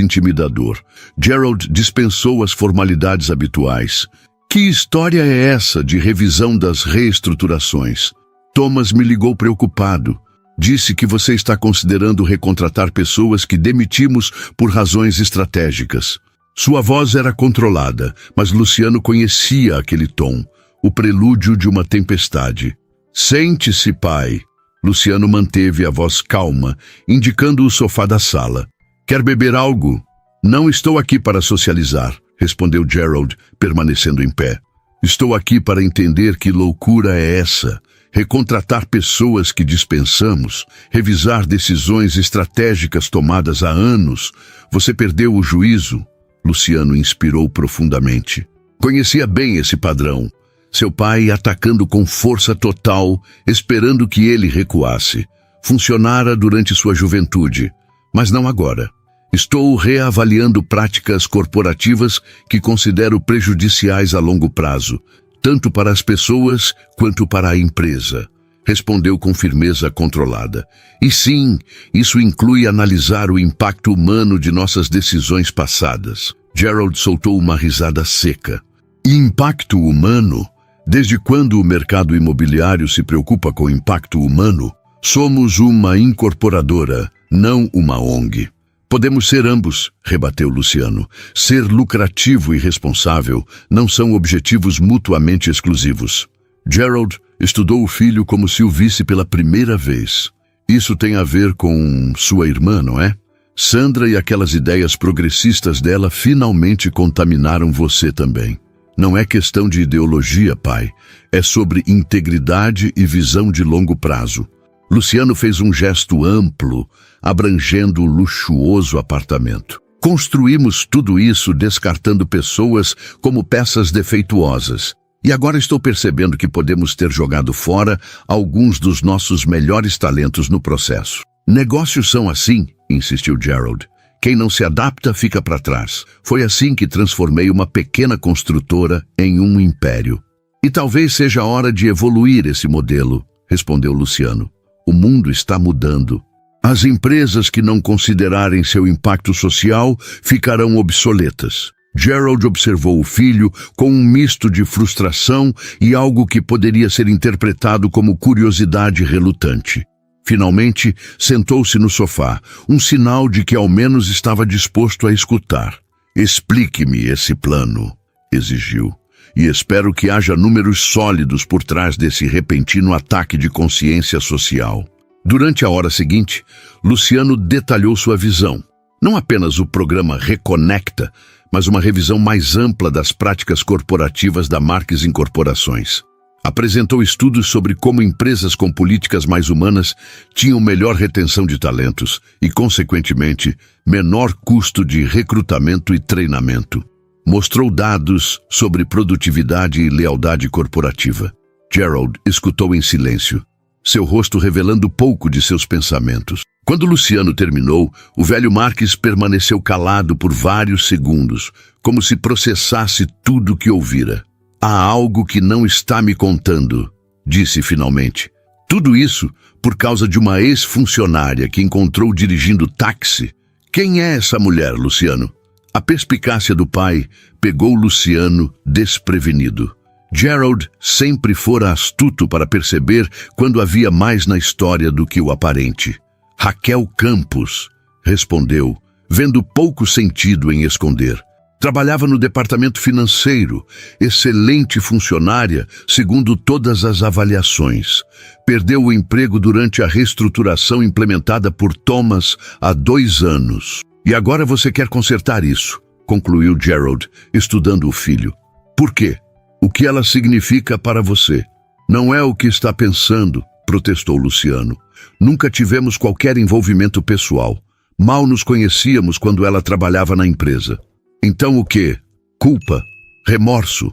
intimidador. Gerald dispensou as formalidades habituais. Que história é essa de revisão das reestruturações? Thomas me ligou preocupado. Disse que você está considerando recontratar pessoas que demitimos por razões estratégicas. Sua voz era controlada, mas Luciano conhecia aquele tom, o prelúdio de uma tempestade. Sente-se, pai. Luciano manteve a voz calma, indicando o sofá da sala. Quer beber algo? Não estou aqui para socializar, respondeu Gerald, permanecendo em pé. Estou aqui para entender que loucura é essa. Recontratar pessoas que dispensamos, revisar decisões estratégicas tomadas há anos. Você perdeu o juízo? Luciano inspirou profundamente. Conhecia bem esse padrão. Seu pai atacando com força total, esperando que ele recuasse. Funcionara durante sua juventude, mas não agora. Estou reavaliando práticas corporativas que considero prejudiciais a longo prazo, tanto para as pessoas quanto para a empresa, respondeu com firmeza controlada. E sim, isso inclui analisar o impacto humano de nossas decisões passadas. Gerald soltou uma risada seca. Impacto humano? Desde quando o mercado imobiliário se preocupa com impacto humano? Somos uma incorporadora, não uma ONG. Podemos ser ambos, rebateu Luciano. Ser lucrativo e responsável não são objetivos mutuamente exclusivos. Gerald estudou o filho como se o visse pela primeira vez. Isso tem a ver com sua irmã, não é? Sandra e aquelas ideias progressistas dela finalmente contaminaram você também. Não é questão de ideologia, pai. É sobre integridade e visão de longo prazo. Luciano fez um gesto amplo, abrangendo o luxuoso apartamento. Construímos tudo isso descartando pessoas como peças defeituosas. E agora estou percebendo que podemos ter jogado fora alguns dos nossos melhores talentos no processo. Negócios são assim, insistiu Gerald. Quem não se adapta fica para trás. Foi assim que transformei uma pequena construtora em um império. E talvez seja a hora de evoluir esse modelo, respondeu Luciano. O mundo está mudando. As empresas que não considerarem seu impacto social ficarão obsoletas. Gerald observou o filho com um misto de frustração e algo que poderia ser interpretado como curiosidade relutante. Finalmente, sentou-se no sofá, um sinal de que ao menos estava disposto a escutar. Explique-me esse plano, exigiu. E espero que haja números sólidos por trás desse repentino ataque de consciência social. Durante a hora seguinte, Luciano detalhou sua visão. Não apenas o programa Reconecta, mas uma revisão mais ampla das práticas corporativas da Marques Incorporações. Apresentou estudos sobre como empresas com políticas mais humanas tinham melhor retenção de talentos e, consequentemente, menor custo de recrutamento e treinamento. Mostrou dados sobre produtividade e lealdade corporativa. Gerald escutou em silêncio, seu rosto revelando pouco de seus pensamentos. Quando Luciano terminou, o velho Marques permaneceu calado por vários segundos, como se processasse tudo o que ouvira. Há algo que não está me contando, disse finalmente. Tudo isso por causa de uma ex-funcionária que encontrou dirigindo táxi. Quem é essa mulher, Luciano? A perspicácia do pai pegou Luciano desprevenido. Gerald sempre fora astuto para perceber quando havia mais na história do que o aparente. Raquel Campos, respondeu, vendo pouco sentido em esconder. Trabalhava no departamento financeiro, excelente funcionária, segundo todas as avaliações. Perdeu o emprego durante a reestruturação implementada por Thomas há 2 anos. E agora você quer consertar isso, concluiu Gerald, estudando o filho. Por quê? O que ela significa para você? Não é o que está pensando, protestou Luciano. Nunca tivemos qualquer envolvimento pessoal. Mal nos conhecíamos quando ela trabalhava na empresa. Então o quê? Culpa? Remorso?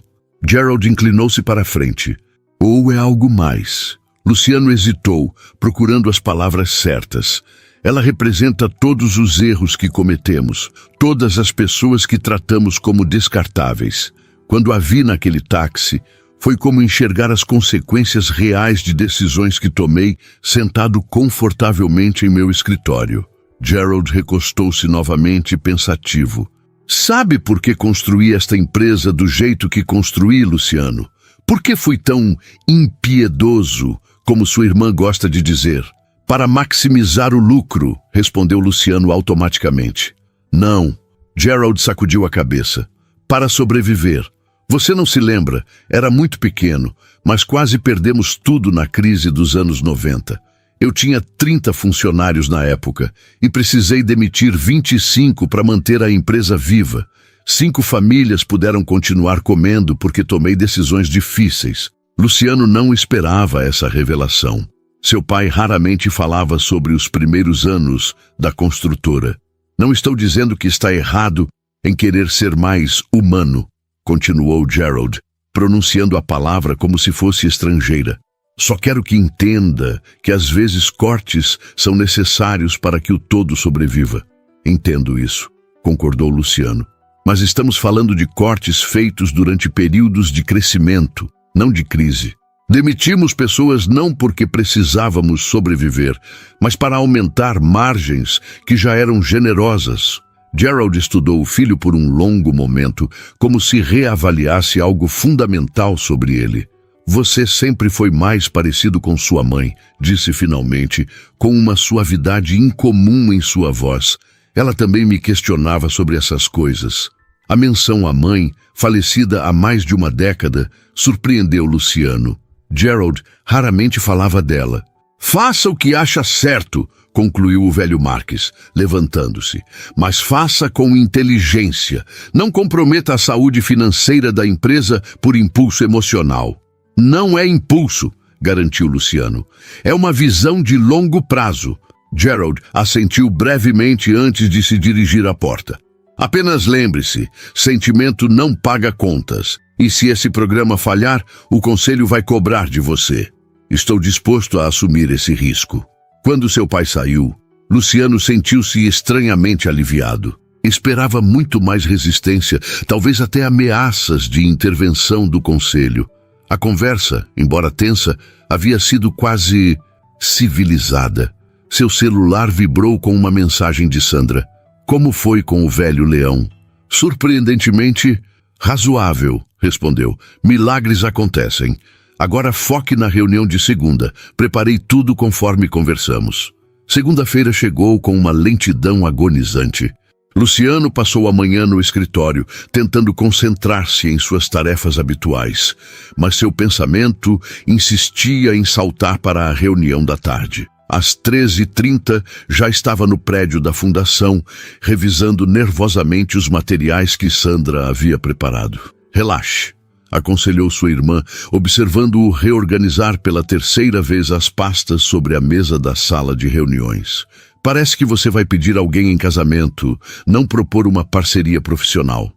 Gerald inclinou-se para a frente. Ou é algo mais? Luciano hesitou, procurando as palavras certas. Ela representa todos os erros que cometemos, todas as pessoas que tratamos como descartáveis. Quando a vi naquele táxi, foi como enxergar as consequências reais de decisões que tomei sentado confortavelmente em meu escritório. Gerald recostou-se novamente pensativo. Sabe por que construí esta empresa do jeito que construí, Luciano? Por que fui tão impiedoso, como sua irmã gosta de dizer? Para maximizar o lucro, respondeu Luciano automaticamente. Não, Gerald sacudiu a cabeça. Para sobreviver. Você não se lembra, era muito pequeno, mas quase perdemos tudo na crise dos anos 90. Eu tinha 30 funcionários na época e precisei demitir 25 para manter a empresa viva. 5 famílias puderam continuar comendo porque tomei decisões difíceis. Luciano não esperava essa revelação. Seu pai raramente falava sobre os primeiros anos da construtora. Não estou dizendo que está errado em querer ser mais humano, continuou Gerald, pronunciando a palavra como se fosse estrangeira. Só quero que entenda que às vezes cortes são necessários para que o todo sobreviva. Entendo isso, concordou Luciano. Mas estamos falando de cortes feitos durante períodos de crescimento, não de crise. Demitimos pessoas não porque precisávamos sobreviver, mas para aumentar margens que já eram generosas. Gerald estudou o filho por um longo momento, como se reavaliasse algo fundamental sobre ele. Você sempre foi mais parecido com sua mãe, disse finalmente, com uma suavidade incomum em sua voz. Ela também me questionava sobre essas coisas. A menção à mãe, falecida há mais de uma década, surpreendeu Luciano. Gerald raramente falava dela. Faça o que acha certo, concluiu o velho Marques, levantando-se. Mas faça com inteligência. Não comprometa a saúde financeira da empresa por impulso emocional. Não é impulso, garantiu Luciano. É uma visão de longo prazo. Gerald assentiu brevemente antes de se dirigir à porta. Apenas lembre-se, sentimento não paga contas. E se esse programa falhar, o conselho vai cobrar de você. Estou disposto a assumir esse risco. Quando seu pai saiu, Luciano sentiu-se estranhamente aliviado. Esperava muito mais resistência, talvez até ameaças de intervenção do conselho. A conversa, embora tensa, havia sido quase civilizada. Seu celular vibrou com uma mensagem de Sandra. Como foi com o velho leão? Surpreendentemente, razoável, respondeu. Milagres acontecem. Agora foque na reunião de segunda. Preparei tudo conforme conversamos. Segunda-feira chegou com uma lentidão agonizante. Luciano passou a manhã no escritório, tentando concentrar-se em suas tarefas habituais. Mas seu pensamento insistia em saltar para a reunião da tarde. Às 13h30, já estava no prédio da fundação, revisando nervosamente os materiais que Sandra havia preparado. Relaxe, aconselhou sua irmã, observando-o reorganizar pela terceira vez as pastas sobre a mesa da sala de reuniões. Parece que você vai pedir alguém em casamento, não propor uma parceria profissional.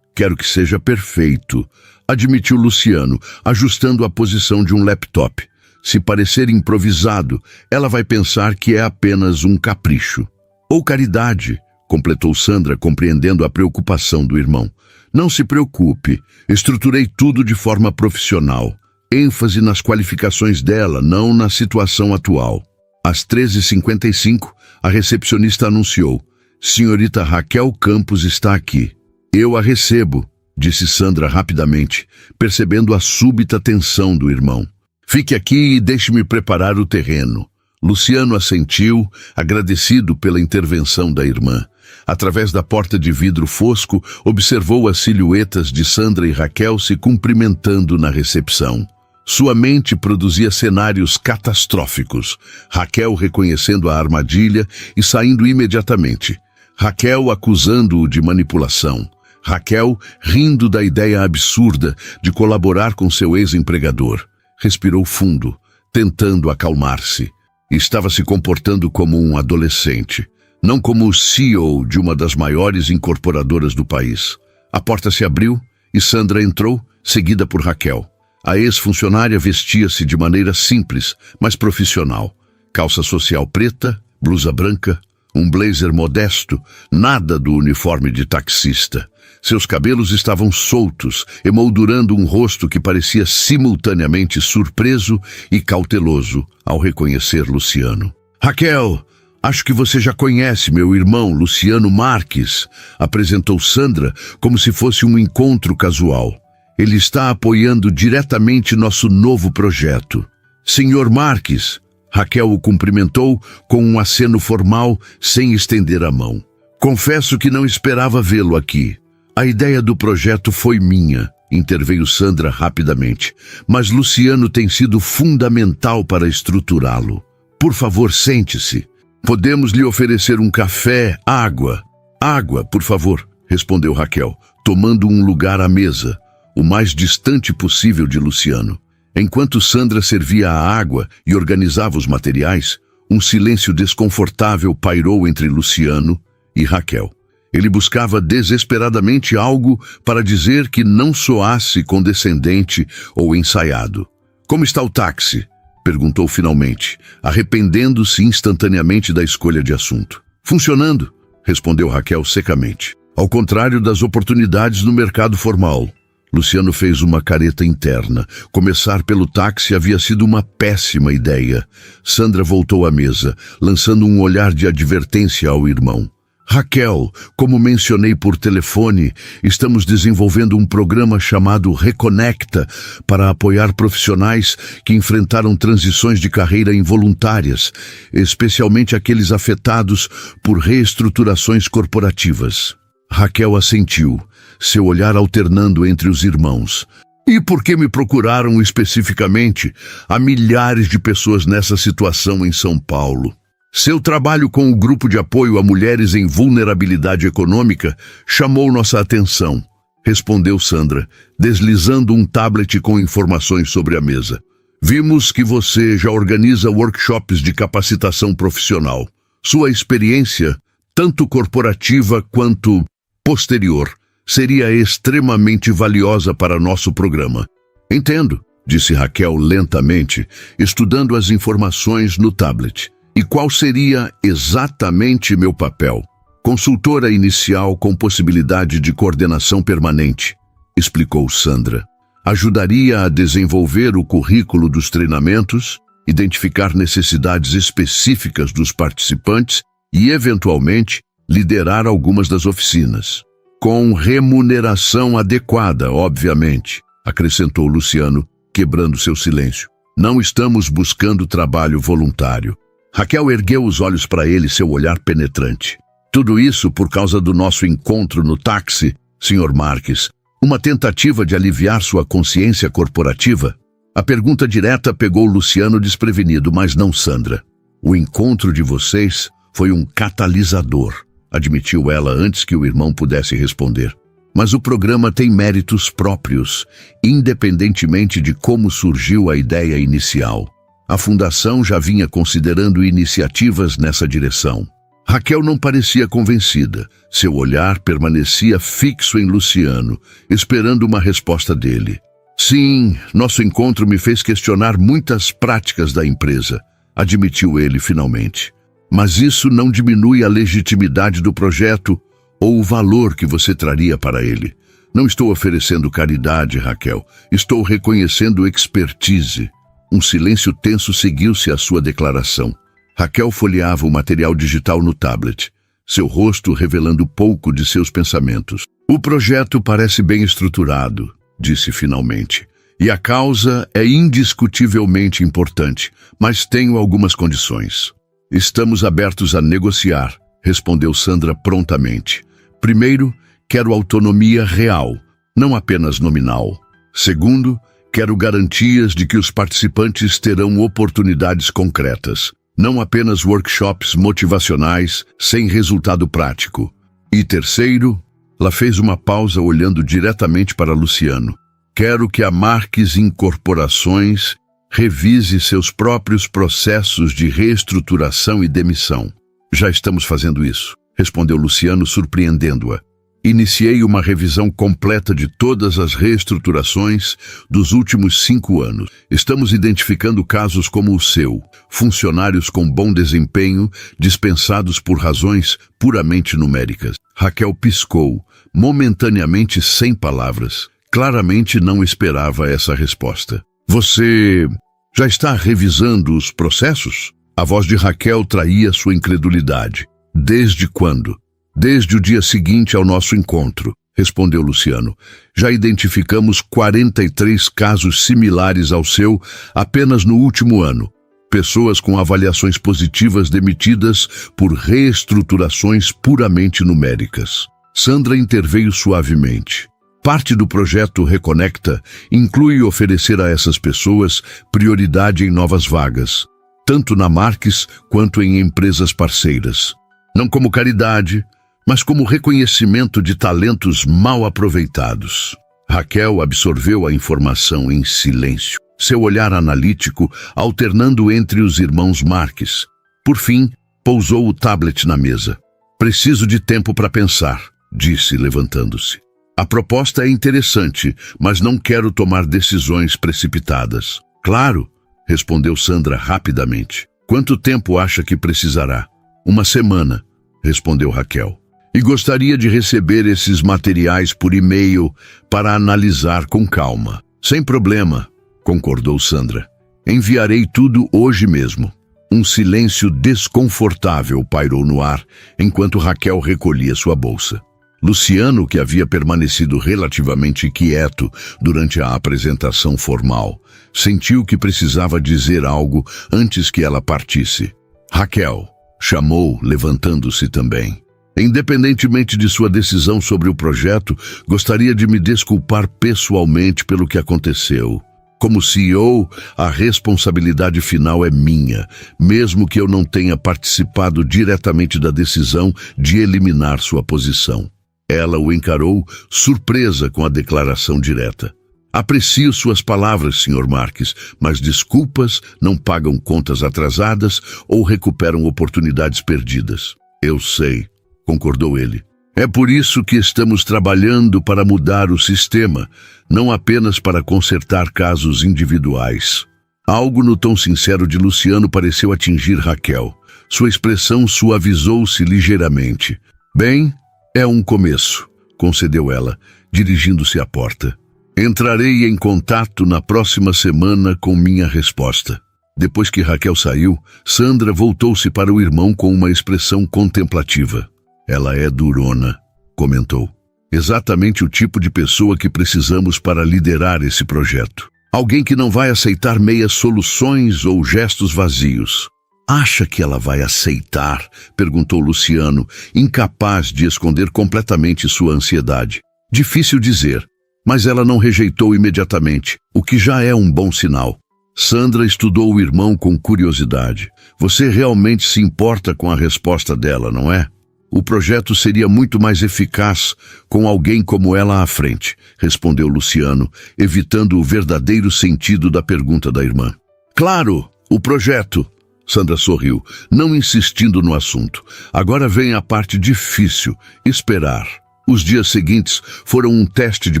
Quero que seja perfeito, admitiu Luciano, ajustando a posição de um laptop. Se parecer improvisado, ela vai pensar que é apenas um capricho. Ou caridade, completou Sandra, compreendendo a preocupação do irmão. Não se preocupe, estruturei tudo de forma profissional. ênfase nas qualificações dela, não na situação atual. Às 13h55, a recepcionista anunciou: Senhorita Raquel Campos está aqui. Eu a recebo, disse Sandra rapidamente, percebendo a súbita tensão do irmão. Fique aqui e deixe-me preparar o terreno. Luciano assentiu, agradecido pela intervenção da irmã. Através da porta de vidro fosco, observou as silhuetas de Sandra e Raquel se cumprimentando na recepção. Sua mente produzia cenários catastróficos. Raquel reconhecendo a armadilha e saindo imediatamente. Raquel acusando-o de manipulação. Raquel rindo da ideia absurda de colaborar com seu ex-empregador. Respirou fundo, tentando acalmar-se. Estava se comportando como um adolescente, não como o CEO de uma das maiores incorporadoras do país. A porta se abriu e Sandra entrou, seguida por Raquel. A ex-funcionária vestia-se de maneira simples, mas profissional. Calça social preta, blusa branca, um blazer modesto, nada do uniforme de taxista. Seus cabelos estavam soltos, emoldurando um rosto que parecia simultaneamente surpreso e cauteloso ao reconhecer Luciano. Raquel, acho que você já conhece meu irmão Luciano Marques, apresentou Sandra como se fosse um encontro casual. Ele está apoiando diretamente nosso novo projeto. Senhor Marques, Raquel o cumprimentou com um aceno formal sem estender a mão. Confesso que não esperava vê-lo aqui. A ideia do projeto foi minha, interveio Sandra rapidamente, mas Luciano tem sido fundamental para estruturá-lo. Por favor, sente-se. Podemos lhe oferecer um café, água. Água, por favor, respondeu Raquel, tomando um lugar à mesa, o mais distante possível de Luciano. Enquanto Sandra servia a água e organizava os materiais, um silêncio desconfortável pairou entre Luciano e Raquel. Ele buscava desesperadamente algo para dizer que não soasse condescendente ou ensaiado. Como está o táxi? Perguntou finalmente, arrependendo-se instantaneamente da escolha de assunto. Funcionando, respondeu Raquel secamente. Ao contrário das oportunidades no mercado formal. Luciano fez uma careta interna. Começar pelo táxi havia sido uma péssima ideia. Sandra voltou à mesa, lançando um olhar de advertência ao irmão. Raquel, como mencionei por telefone, estamos desenvolvendo um programa chamado Reconecta para apoiar profissionais que enfrentaram transições de carreira involuntárias, especialmente aqueles afetados por reestruturações corporativas. Raquel assentiu, seu olhar alternando entre os irmãos. E por que me procuraram especificamente? Há milhares de pessoas nessa situação em São Paulo. Seu trabalho com o grupo de apoio a mulheres em vulnerabilidade econômica chamou nossa atenção, respondeu Sandra, deslizando um tablet com informações sobre a mesa. Vimos que você já organiza workshops de capacitação profissional. Sua experiência, tanto corporativa quanto posterior, seria extremamente valiosa para nosso programa. Entendo, disse Raquel lentamente, estudando as informações no tablet. E qual seria exatamente meu papel? Consultora inicial com possibilidade de coordenação permanente, explicou Sandra. Ajudaria a desenvolver o currículo dos treinamentos, identificar necessidades específicas dos participantes e, eventualmente, liderar algumas das oficinas. Com remuneração adequada, obviamente, acrescentou Luciano, quebrando seu silêncio. Não estamos buscando trabalho voluntário. Raquel ergueu os olhos para ele, seu olhar penetrante. Tudo isso por causa do nosso encontro no táxi, Sr. Marques. Uma tentativa de aliviar sua consciência corporativa? A pergunta direta pegou Luciano desprevenido, mas não Sandra. O encontro de vocês foi um catalisador, admitiu ela antes que o irmão pudesse responder. Mas o programa tem méritos próprios, independentemente de como surgiu a ideia inicial. A Fundação já vinha considerando iniciativas nessa direção. Raquel não parecia convencida. Seu olhar permanecia fixo em Luciano, esperando uma resposta dele. Sim, nosso encontro me fez questionar muitas práticas da empresa, admitiu ele finalmente. Mas isso não diminui a legitimidade do projeto ou o valor que você traria para ele. Não estou oferecendo caridade, Raquel. Estou reconhecendo expertise. Um silêncio tenso seguiu-se à sua declaração. Raquel folheava o material digital no tablet, seu rosto revelando pouco de seus pensamentos. O projeto parece bem estruturado, disse finalmente, e a causa é indiscutivelmente importante, mas tenho algumas condições. Estamos abertos a negociar, respondeu Sandra prontamente. Primeiro, quero autonomia real, não apenas nominal. Segundo, quero garantias de que os participantes terão oportunidades concretas, não apenas workshops motivacionais sem resultado prático. E terceiro, ela fez uma pausa olhando diretamente para Luciano. Quero que a Marques Incorporações Revise seus próprios processos de reestruturação e demissão. Já estamos fazendo isso, respondeu Luciano, surpreendendo-a. Iniciei uma revisão completa de todas as reestruturações dos últimos 5 anos. Estamos identificando casos como o seu, funcionários com bom desempenho dispensados por razões puramente numéricas. Raquel piscou, momentaneamente sem palavras. Claramente não esperava essa resposta. Você já está revisando os processos? A voz de Raquel traía sua incredulidade. Desde quando? Desde o dia seguinte ao nosso encontro, respondeu Luciano. Já identificamos 43 casos similares ao seu apenas no último ano. Pessoas com avaliações positivas demitidas por reestruturações puramente numéricas. Sandra interveio suavemente. Parte do projeto Reconecta inclui oferecer a essas pessoas prioridade em novas vagas, tanto na Marques quanto em empresas parceiras. Não como caridade, mas como reconhecimento de talentos mal aproveitados. Raquel absorveu a informação em silêncio, seu olhar analítico alternando entre os irmãos Marques. Por fim, pousou o tablet na mesa. Preciso de tempo para pensar, disse, levantando-se. A proposta é interessante, mas não quero tomar decisões precipitadas. Claro, respondeu Sandra rapidamente. Quanto tempo acha que precisará? 1 semana, respondeu Raquel. E gostaria de receber esses materiais por e-mail para analisar com calma. Sem problema, concordou Sandra. Enviarei tudo hoje mesmo. Um silêncio desconfortável pairou no ar enquanto Raquel recolhia sua bolsa. Luciano, que havia permanecido relativamente quieto durante a apresentação formal, sentiu que precisava dizer algo antes que ela partisse. Raquel, chamou, levantando-se também. Independentemente de sua decisão sobre o projeto, gostaria de me desculpar pessoalmente pelo que aconteceu. Como CEO, a responsabilidade final é minha, mesmo que eu não tenha participado diretamente da decisão de eliminar sua posição. Ela o encarou, surpresa com a declaração direta. Aprecio suas palavras, Sr. Marques, mas desculpas não pagam contas atrasadas ou recuperam oportunidades perdidas. Eu sei, concordou ele. É por isso que estamos trabalhando para mudar o sistema, não apenas para consertar casos individuais. Algo no tom sincero de Luciano pareceu atingir Raquel. Sua expressão suavizou-se ligeiramente. Bem, é um começo, concedeu ela, dirigindo-se à porta. Entrarei em contato na próxima semana com minha resposta. Depois que Raquel saiu, Sandra voltou-se para o irmão com uma expressão contemplativa. Ela é durona, comentou. Exatamente o tipo de pessoa que precisamos para liderar esse projeto. Alguém que não vai aceitar meias soluções ou gestos vazios. Acha que ela vai aceitar? Perguntou Luciano, incapaz de esconder completamente sua ansiedade. Difícil dizer, mas ela não rejeitou imediatamente, o que já é um bom sinal. Sandra estudou o irmão com curiosidade. Você realmente se importa com a resposta dela, não é? O projeto seria muito mais eficaz com alguém como ela à frente, respondeu Luciano, evitando o verdadeiro sentido da pergunta da irmã. Claro, o projeto. Sandra sorriu, não insistindo no assunto. Agora vem a parte difícil, esperar. Os dias seguintes foram um teste de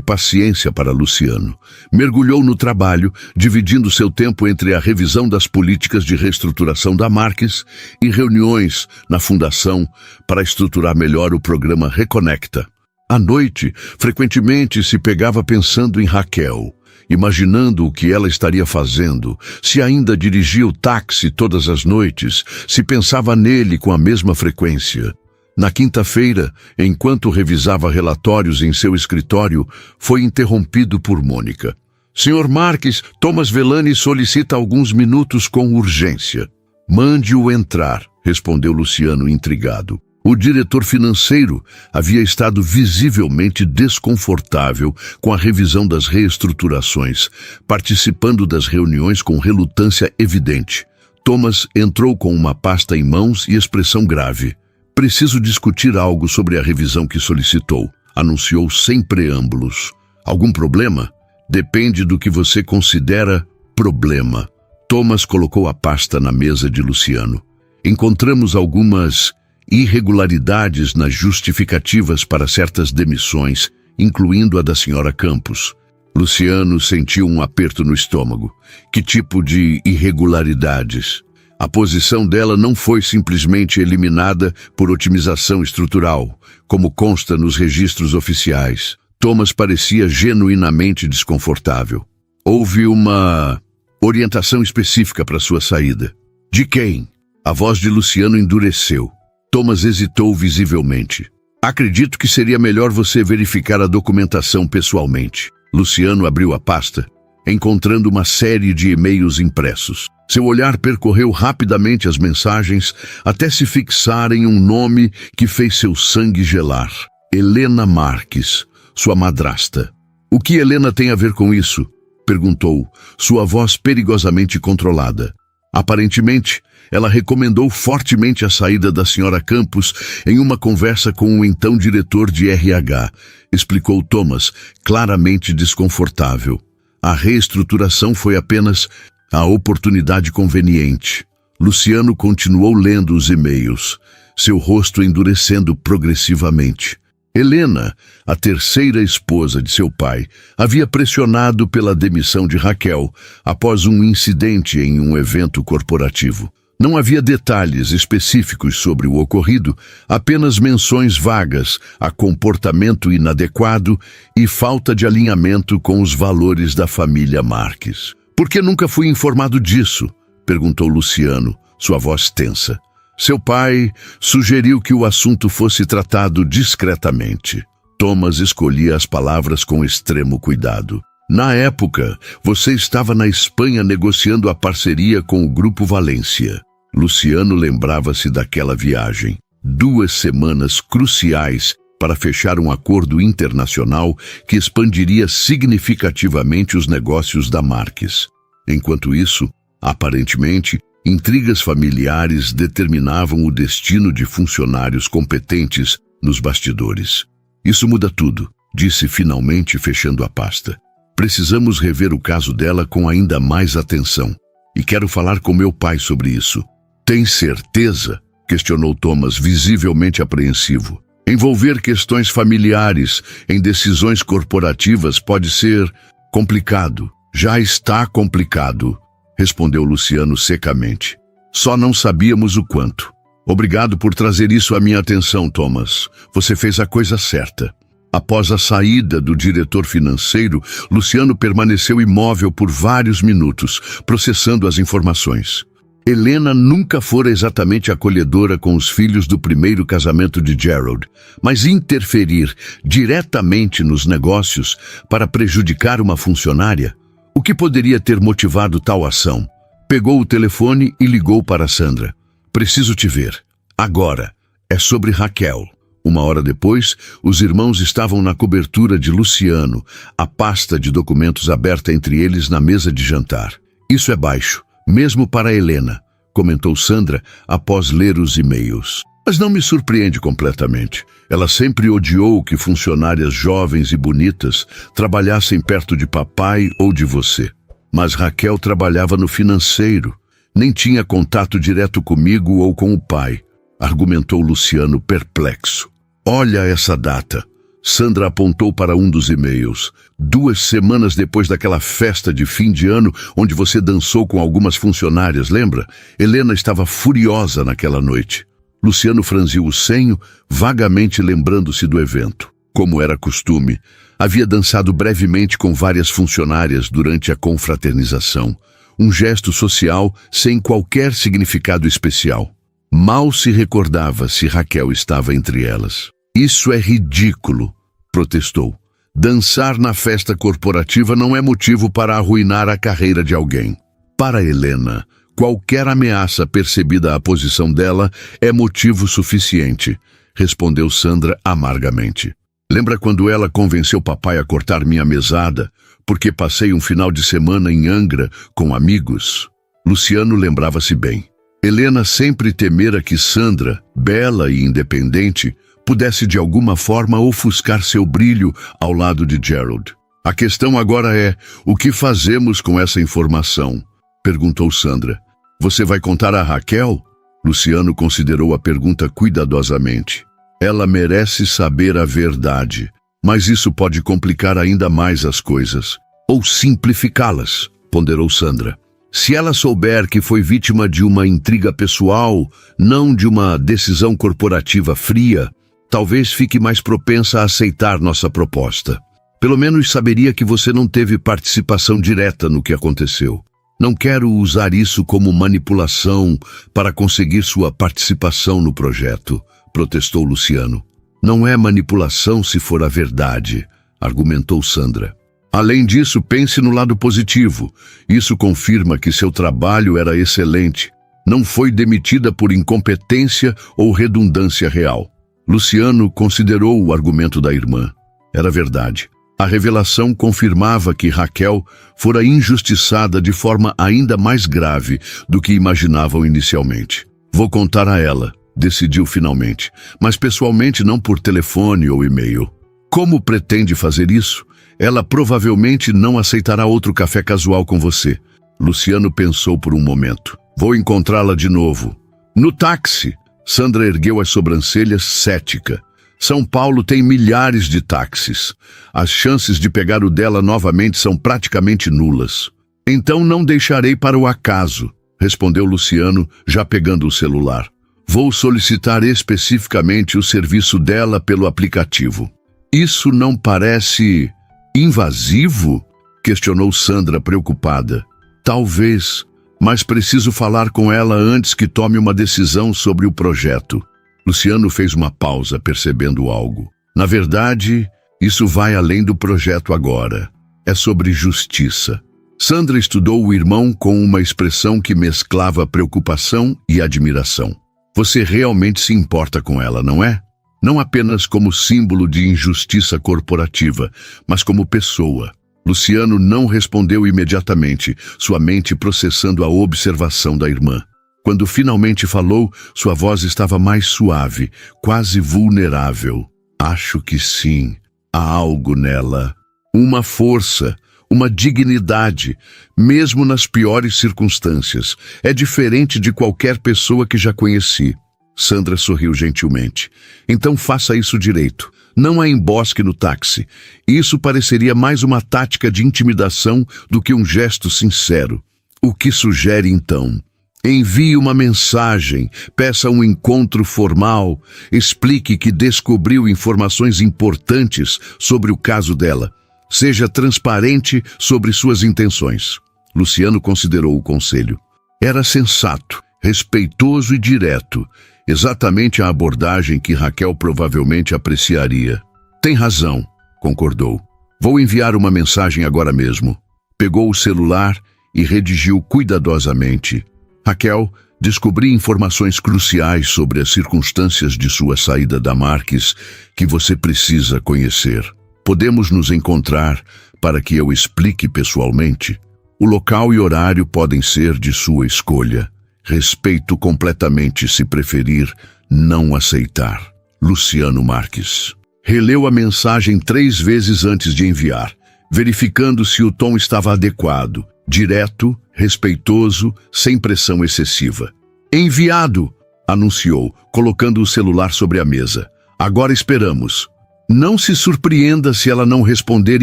paciência para Luciano. Mergulhou no trabalho, dividindo seu tempo entre a revisão das políticas de reestruturação da Marques e reuniões na fundação para estruturar melhor o programa Reconecta. À noite, frequentemente se pegava pensando em Raquel, imaginando o que ela estaria fazendo, se ainda dirigia o táxi todas as noites, se pensava nele com a mesma frequência. Na quinta-feira, enquanto revisava relatórios em seu escritório, foi interrompido por Mônica. Sr. Marques, Thomas Velani solicita alguns minutos com urgência. Mande-o entrar, respondeu Luciano intrigado. O diretor financeiro havia estado visivelmente desconfortável com a revisão das reestruturações, participando das reuniões com relutância evidente. Thomas entrou com uma pasta em mãos e expressão grave. Preciso discutir algo sobre a revisão que solicitou, anunciou sem preâmbulos. Algum problema? Depende do que você considera problema, Thomas colocou a pasta na mesa de Luciano. Encontramos algumas irregularidades nas justificativas para certas demissões, incluindo a da senhora Campos. Luciano sentiu um aperto no estômago. Que tipo de irregularidades? A posição dela não foi simplesmente eliminada por otimização estrutural, como consta nos registros oficiais. Thomas parecia genuinamente desconfortável. Houve uma orientação específica para sua saída. De quem? A voz de Luciano endureceu. Thomas hesitou visivelmente. Acredito que seria melhor você verificar a documentação pessoalmente. Luciano abriu a pasta, encontrando uma série de e-mails impressos. Seu olhar percorreu rapidamente as mensagens até se fixar em um nome que fez seu sangue gelar. Helena Marques, sua madrasta. O que Helena tem a ver com isso? Perguntou, sua voz perigosamente controlada. Aparentemente, ela recomendou fortemente a saída da senhora Campos em uma conversa com o então diretor de RH, explicou Thomas, claramente desconfortável. A reestruturação foi apenas a oportunidade conveniente. Luciano continuou lendo os e-mails, seu rosto endurecendo progressivamente. Helena, a terceira esposa de seu pai, havia pressionado pela demissão de Raquel após um incidente em um evento corporativo. Não havia detalhes específicos sobre o ocorrido, apenas menções vagas a comportamento inadequado e falta de alinhamento com os valores da família Marques. Por que nunca fui informado disso? Perguntou Luciano, sua voz tensa. Seu pai sugeriu que o assunto fosse tratado discretamente. Thomas escolhia as palavras com extremo cuidado. Na época, você estava na Espanha negociando a parceria com o Grupo Valência. Luciano lembrava-se daquela viagem. 2 semanas cruciais para fechar um acordo internacional que expandiria significativamente os negócios da Marques. Enquanto isso, aparentemente, intrigas familiares determinavam o destino de funcionários competentes nos bastidores. Isso muda tudo, disse finalmente fechando a pasta. Precisamos rever o caso dela com ainda mais atenção. E quero falar com meu pai sobre isso. Tem certeza? Questionou Thomas, visivelmente apreensivo. Envolver questões familiares em decisões corporativas pode ser complicado. Já está complicado, respondeu Luciano secamente. Só não sabíamos o quanto. Obrigado por trazer isso à minha atenção, Thomas. Você fez a coisa certa. Após a saída do diretor financeiro, Luciano permaneceu imóvel por vários minutos, processando as informações. Helena nunca fora exatamente acolhedora com os filhos do primeiro casamento de Gerald, mas interferir diretamente nos negócios para prejudicar uma funcionária? O que poderia ter motivado tal ação? Pegou o telefone e ligou para Sandra. Preciso te ver. Agora. É sobre Raquel. 1 hora depois, os irmãos estavam na cobertura de Luciano, a pasta de documentos aberta entre eles na mesa de jantar. Isso é baixo, mesmo para Helena, comentou Sandra após ler os e-mails. Mas não me surpreende completamente. Ela sempre odiou que funcionárias jovens e bonitas trabalhassem perto de papai ou de você. Mas Raquel trabalhava no financeiro. Nem tinha contato direto comigo ou com o pai, argumentou Luciano perplexo. Olha essa data. Sandra apontou para um dos e-mails. 2 semanas depois daquela festa de fim de ano onde você dançou com algumas funcionárias, lembra? Helena estava furiosa naquela noite. Luciano franziu o senho, vagamente lembrando-se do evento. Como era costume, havia dançado brevemente com várias funcionárias durante a confraternização. Um gesto social sem qualquer significado especial. Mal se recordava se Raquel estava entre elas. Isso é ridículo, protestou. Dançar na festa corporativa não é motivo para arruinar a carreira de alguém. Para Helena, qualquer ameaça percebida à posição dela é motivo suficiente, respondeu Sandra amargamente. Lembra quando ela convenceu papai a cortar minha mesada, porque passei um final de semana em Angra com amigos? Luciano lembrava-se bem. Helena sempre temera que Sandra, bela e independente, pudesse de alguma forma ofuscar seu brilho ao lado de Gerald. A questão agora é, o que fazemos com essa informação? Perguntou Sandra. Você vai contar a Raquel? Luciano considerou a pergunta cuidadosamente. Ela merece saber a verdade, mas isso pode complicar ainda mais as coisas. Ou simplificá-las, ponderou Sandra. Se ela souber que foi vítima de uma intriga pessoal, não de uma decisão corporativa fria, talvez fique mais propensa a aceitar nossa proposta. Pelo menos saberia que você não teve participação direta no que aconteceu. Não quero usar isso como manipulação para conseguir sua participação no projeto, protestou Luciano. Não é manipulação se for a verdade, argumentou Sandra. Além disso, pense no lado positivo. Isso confirma que seu trabalho era excelente. Não foi demitida por incompetência ou redundância real. Luciano considerou o argumento da irmã. Era verdade. A revelação confirmava que Raquel fora injustiçada de forma ainda mais grave do que imaginavam inicialmente. Vou contar a ela, decidiu finalmente, mas pessoalmente, não por telefone ou e-mail. Como pretende fazer isso? Ela provavelmente não aceitará outro café casual com você. Luciano pensou por um momento. Vou encontrá-la de novo. No táxi. Sandra ergueu as sobrancelhas, cética. São Paulo tem milhares de táxis. As chances de pegar o dela novamente são praticamente nulas. Então não deixarei para o acaso, respondeu Luciano, já pegando o celular. Vou solicitar especificamente o serviço dela pelo aplicativo. Isso não parece invasivo? Questionou Sandra, preocupada. Talvez, mas preciso falar com ela antes que tome uma decisão sobre o projeto. Luciano fez uma pausa, percebendo algo. Na verdade, isso vai além do projeto agora. É sobre justiça. Sandra estudou o irmão com uma expressão que mesclava preocupação e admiração. Você realmente se importa com ela, não é? Não apenas como símbolo de injustiça corporativa, mas como pessoa. Luciano não respondeu imediatamente, sua mente processando a observação da irmã. Quando finalmente falou, sua voz estava mais suave, quase vulnerável. Acho que sim, há algo nela. Uma força, uma dignidade, mesmo nas piores circunstâncias. É diferente de qualquer pessoa que já conheci. Sandra sorriu gentilmente. Então faça isso direito. Não a embosque no táxi. Isso pareceria mais uma tática de intimidação do que um gesto sincero. O que sugere então? Envie uma mensagem, peça um encontro formal, explique que descobriu informações importantes sobre o caso dela. Seja transparente sobre suas intenções. Luciano considerou o conselho. Era sensato, respeitoso e direto. Exatamente a abordagem que Raquel provavelmente apreciaria. Tem razão, concordou. Vou enviar uma mensagem agora mesmo. Pegou o celular e redigiu cuidadosamente. Raquel, descobri informações cruciais sobre as circunstâncias de sua saída da Marques que você precisa conhecer. Podemos nos encontrar para que eu explique pessoalmente? O local e horário podem ser de sua escolha. Respeito completamente se preferir não aceitar. Luciano Marques. Releu a mensagem 3 vezes antes de enviar, verificando se o tom estava adequado, direto, respeitoso, sem pressão excessiva. Enviado, anunciou, colocando o celular sobre a mesa. Agora esperamos. Não se surpreenda se ela não responder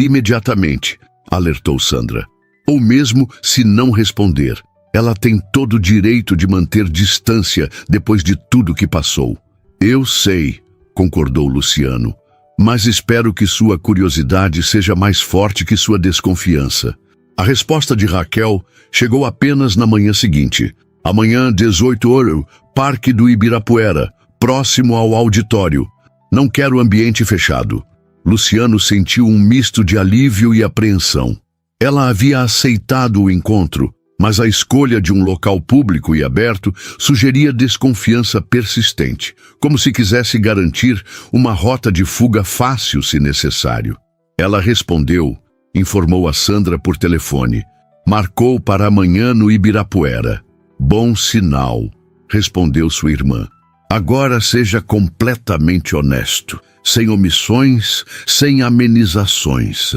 imediatamente, alertou Sandra. Ou mesmo se não responder. Ela tem todo o direito de manter distância depois de tudo que passou. Eu sei, concordou Luciano, mas espero que sua curiosidade seja mais forte que sua desconfiança. A resposta de Raquel chegou apenas na manhã seguinte. Amanhã, 18 horas, Parque do Ibirapuera, próximo ao auditório. Não quero ambiente fechado. Luciano sentiu um misto de alívio e apreensão. Ela havia aceitado o encontro, mas a escolha de um local público e aberto sugeria desconfiança persistente, como se quisesse garantir uma rota de fuga fácil se necessário. Ela respondeu, informou a Sandra por telefone. Marcou para amanhã no Ibirapuera. Bom sinal, respondeu sua irmã. Agora seja completamente honesto, sem omissões, sem amenizações.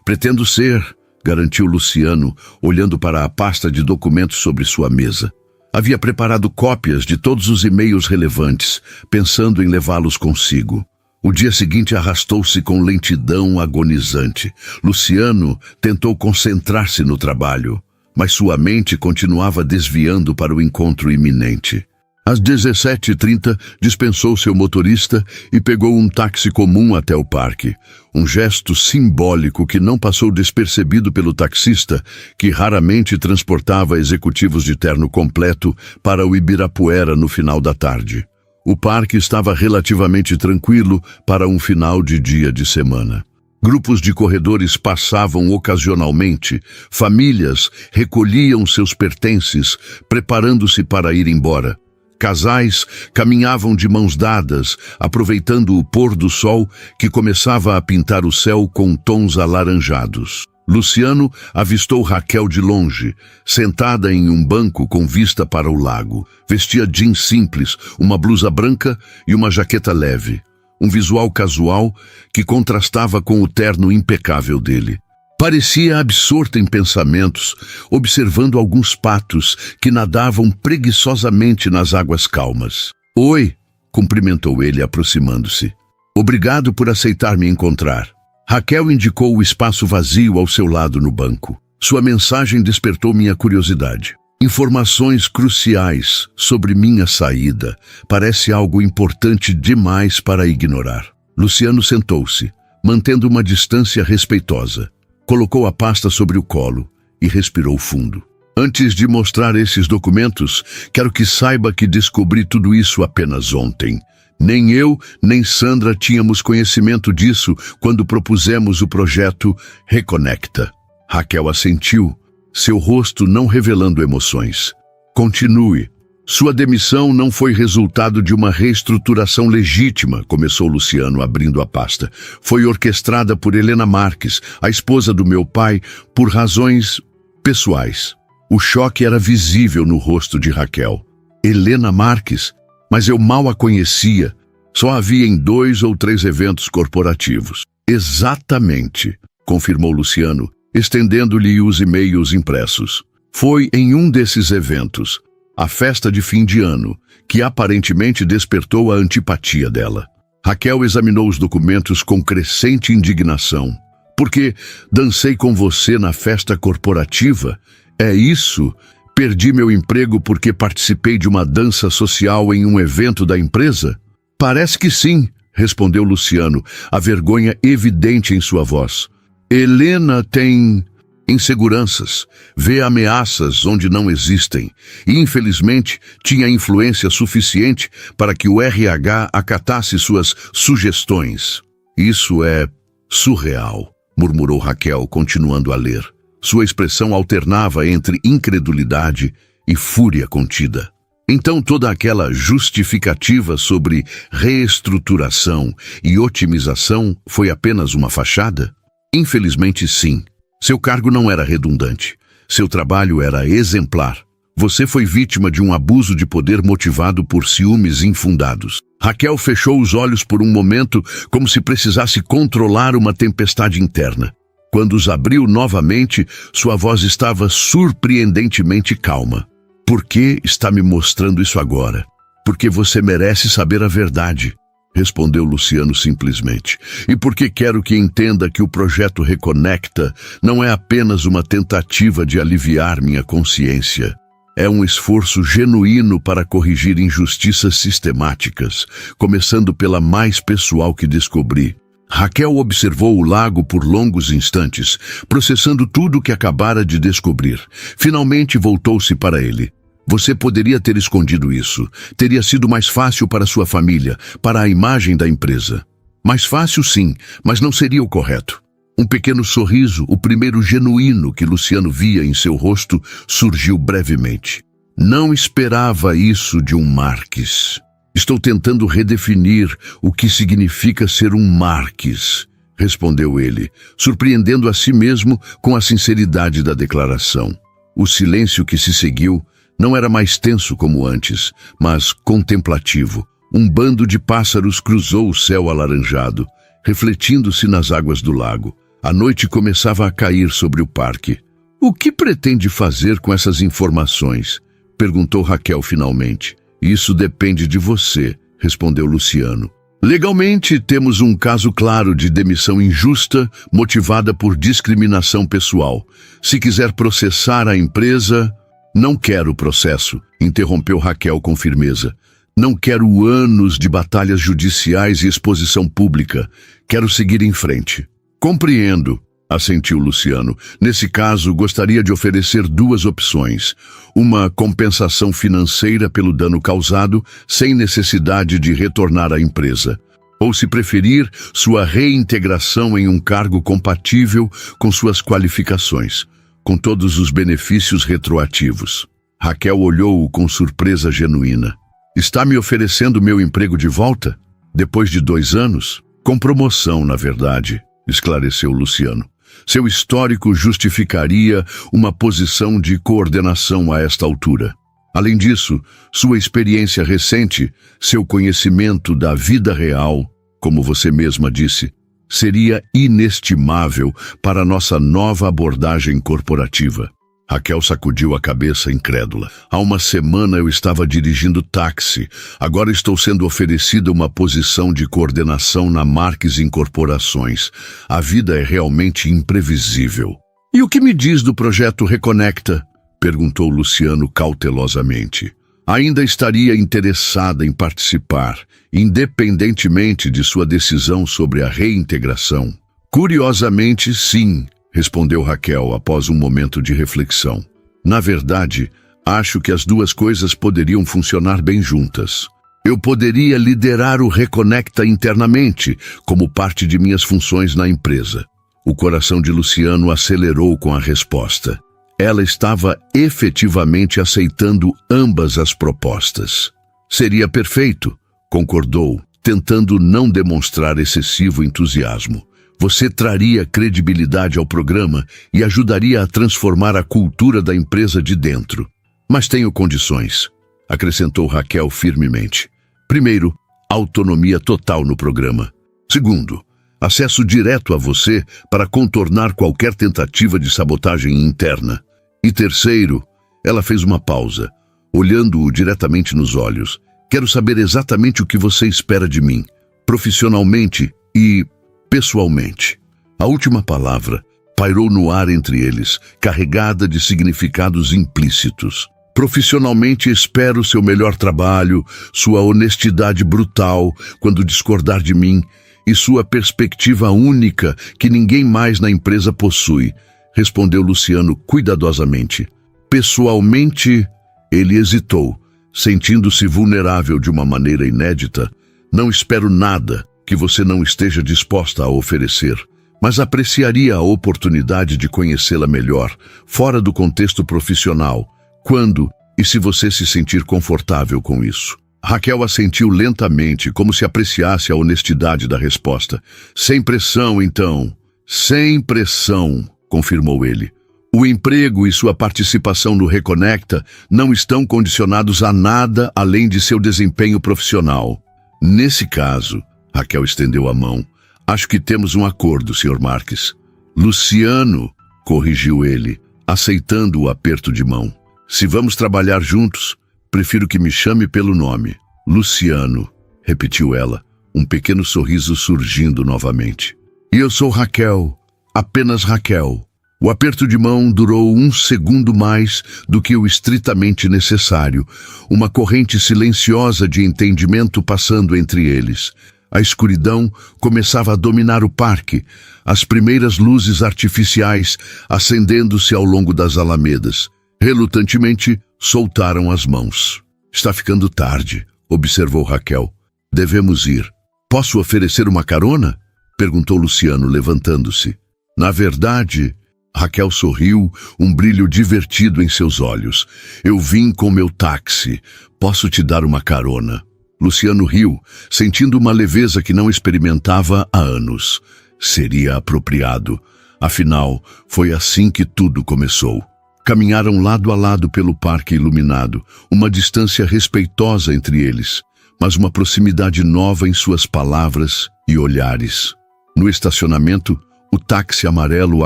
Pretendo ser, garantiu Luciano, olhando para a pasta de documentos sobre sua mesa. Havia preparado cópias de todos os e-mails relevantes, pensando em levá-los consigo. O dia seguinte arrastou-se com lentidão agonizante. Luciano tentou concentrar-se no trabalho, mas sua mente continuava desviando para o encontro iminente. Às 17h30, dispensou seu motorista e pegou um táxi comum até o parque. Um gesto simbólico que não passou despercebido pelo taxista, que raramente transportava executivos de terno completo para o Ibirapuera no final da tarde. O parque estava relativamente tranquilo para um final de dia de semana. Grupos de corredores passavam ocasionalmente, famílias recolhiam seus pertences, preparando-se para ir embora. Casais caminhavam de mãos dadas, aproveitando o pôr do sol que começava a pintar o céu com tons alaranjados. Luciano avistou Raquel de longe, sentada em um banco com vista para o lago. Vestia jeans simples, uma blusa branca e uma jaqueta leve. Um visual casual que contrastava com o terno impecável dele. Parecia absorta em pensamentos, observando alguns patos que nadavam preguiçosamente nas águas calmas. "Oi", cumprimentou ele aproximando-se. "Obrigado por aceitar me encontrar." Raquel indicou o espaço vazio ao seu lado no banco. Sua mensagem despertou minha curiosidade. "Informações cruciais sobre minha saída. Parece algo importante demais para ignorar." Luciano sentou-se, mantendo uma distância respeitosa. Colocou a pasta sobre o colo e respirou fundo. "Antes de mostrar esses documentos, quero que saiba que descobri tudo isso apenas ontem. Nem eu, nem Sandra tínhamos conhecimento disso quando propusemos o projeto Reconecta." Raquel assentiu, seu rosto não revelando emoções. "Continue." "Sua demissão não foi resultado de uma reestruturação legítima", começou Luciano, abrindo a pasta. "Foi orquestrada por Helena Marques, a esposa do meu pai, por razões pessoais." O choque era visível no rosto de Raquel. Helena Marques? Mas eu mal a conhecia. Só a via em 2 ou 3 eventos corporativos. "Exatamente", confirmou Luciano, estendendo-lhe os e-mails impressos. "Foi em um desses eventos, a festa de fim de ano, que aparentemente despertou a antipatia dela." Raquel examinou os documentos com crescente indignação. "Porque dancei com você na festa corporativa? É isso? Perdi meu emprego porque participei de uma dança social em um evento da empresa?" "Parece que sim", respondeu Luciano, a vergonha evidente em sua voz. "Helena tem inseguranças, vê ameaças onde não existem e, infelizmente, tinha influência suficiente para que o RH acatasse suas sugestões." "Isso é surreal", murmurou Raquel, continuando a ler. Sua expressão alternava entre incredulidade e fúria contida. "Então toda aquela justificativa sobre reestruturação e otimização foi apenas uma fachada?" "Infelizmente, sim. Seu cargo não era redundante. Seu trabalho era exemplar. Você foi vítima de um abuso de poder motivado por ciúmes infundados." Raquel fechou os olhos por um momento, como se precisasse controlar uma tempestade interna. Quando os abriu novamente, sua voz estava surpreendentemente calma. "Por que está me mostrando isso agora?" "Porque você merece saber a verdade", respondeu Luciano simplesmente. "E porque quero que entenda que o projeto Reconecta não é apenas uma tentativa de aliviar minha consciência. É um esforço genuíno para corrigir injustiças sistemáticas, começando pela mais pessoal que descobri." Raquel observou o lago por longos instantes, processando tudo o que acabara de descobrir. Finalmente voltou-se para ele. "Você poderia ter escondido isso. Teria sido mais fácil para sua família, para a imagem da empresa." "Mais fácil, sim, mas não seria o correto." Um pequeno sorriso, o primeiro genuíno que Luciano via em seu rosto, surgiu brevemente. "Não esperava isso de um Marques. Estou tentando redefinir o que significa ser um Marques", respondeu ele, surpreendendo a si mesmo com a sinceridade da declaração. O silêncio que se seguiu não era mais tenso como antes, mas contemplativo. Um bando de pássaros cruzou o céu alaranjado, refletindo-se nas águas do lago. A noite começava a cair sobre o parque. "O que pretende fazer com essas informações?" perguntou Raquel finalmente. "Isso depende de você", respondeu Luciano. "Legalmente, temos um caso claro de demissão injusta motivada por discriminação pessoal. Se quiser processar a empresa..." "Não quero processo", interrompeu Raquel com firmeza. "Não quero anos de batalhas judiciais e exposição pública. Quero seguir em frente." "Compreendo", assentiu Luciano. "Nesse caso, gostaria de oferecer duas opções. Uma compensação financeira pelo dano causado, sem necessidade de retornar à empresa. Ou, se preferir, sua reintegração em um cargo compatível com suas qualificações, com todos os benefícios retroativos." Raquel olhou-o com surpresa genuína. "Está me oferecendo meu emprego de volta? Depois de 2 anos? Com promoção, na verdade", esclareceu Luciano. "Seu histórico justificaria uma posição de coordenação a esta altura. Além disso, sua experiência recente, seu conhecimento da vida real, como você mesma disse, seria inestimável para nossa nova abordagem corporativa." Raquel sacudiu a cabeça incrédula. "Há uma semana eu estava dirigindo táxi. Agora estou sendo oferecida uma posição de coordenação na Marques Incorporações. A vida é realmente imprevisível." "E o que me diz do projeto Reconecta?" perguntou Luciano cautelosamente. "Ainda estaria interessada em participar, independentemente de sua decisão sobre a reintegração?" "Curiosamente, sim", respondeu Raquel após um momento de reflexão. "Na verdade, acho que as duas coisas poderiam funcionar bem juntas. Eu poderia liderar o Reconecta internamente, como parte de minhas funções na empresa." O coração de Luciano acelerou com a resposta. Ela estava efetivamente aceitando ambas as propostas. "Seria perfeito", concordou, tentando não demonstrar excessivo entusiasmo. "Você traria credibilidade ao programa e ajudaria a transformar a cultura da empresa de dentro. Mas tenho condições", acrescentou Raquel firmemente. "Primeiro, autonomia total no programa. Segundo, acesso direto a você para contornar qualquer tentativa de sabotagem interna. E terceiro..." Ela fez uma pausa, olhando-o diretamente nos olhos. "Quero saber exatamente o que você espera de mim, profissionalmente e pessoalmente." A última palavra pairou no ar entre eles, carregada de significados implícitos. "Profissionalmente espero seu melhor trabalho, sua honestidade brutal quando discordar de mim e sua perspectiva única que ninguém mais na empresa possui", respondeu Luciano cuidadosamente. "Pessoalmente..." Ele hesitou, sentindo-se vulnerável de uma maneira inédita. "Não espero nada que você não esteja disposta a oferecer, mas apreciaria a oportunidade de conhecê-la melhor, fora do contexto profissional, quando e se você se sentir confortável com isso." Raquel assentiu lentamente, como se apreciasse a honestidade da resposta. "Sem pressão, então." "Sem pressão", confirmou ele. "O emprego e sua participação no Reconecta não estão condicionados a nada além de seu desempenho profissional." "Nesse caso..." Raquel estendeu a mão. "Acho que temos um acordo, Sr. Marques." "Luciano", corrigiu ele, aceitando o aperto de mão. "Se vamos trabalhar juntos, prefiro que me chame pelo nome." "Luciano", repetiu ela, um pequeno sorriso surgindo novamente. "E eu sou Raquel, apenas Raquel." O aperto de mão durou 1 segundo mais do que o estritamente necessário, uma corrente silenciosa de entendimento passando entre eles. A escuridão começava a dominar o parque, as primeiras luzes artificiais acendendo-se ao longo das alamedas. Relutantemente, soltaram as mãos. "Está ficando tarde", observou Raquel. "Devemos ir." "Posso oferecer uma carona?" perguntou Luciano, levantando-se. "Na verdade..." Raquel sorriu, um brilho divertido em seus olhos. "Eu vim com meu táxi. Posso te dar uma carona?" Luciano riu, sentindo uma leveza que não experimentava há anos. Seria apropriado. Afinal, foi assim que tudo começou. Caminharam lado a lado pelo parque iluminado, uma distância respeitosa entre eles, mas uma proximidade nova em suas palavras e olhares. No estacionamento, O táxi amarelo o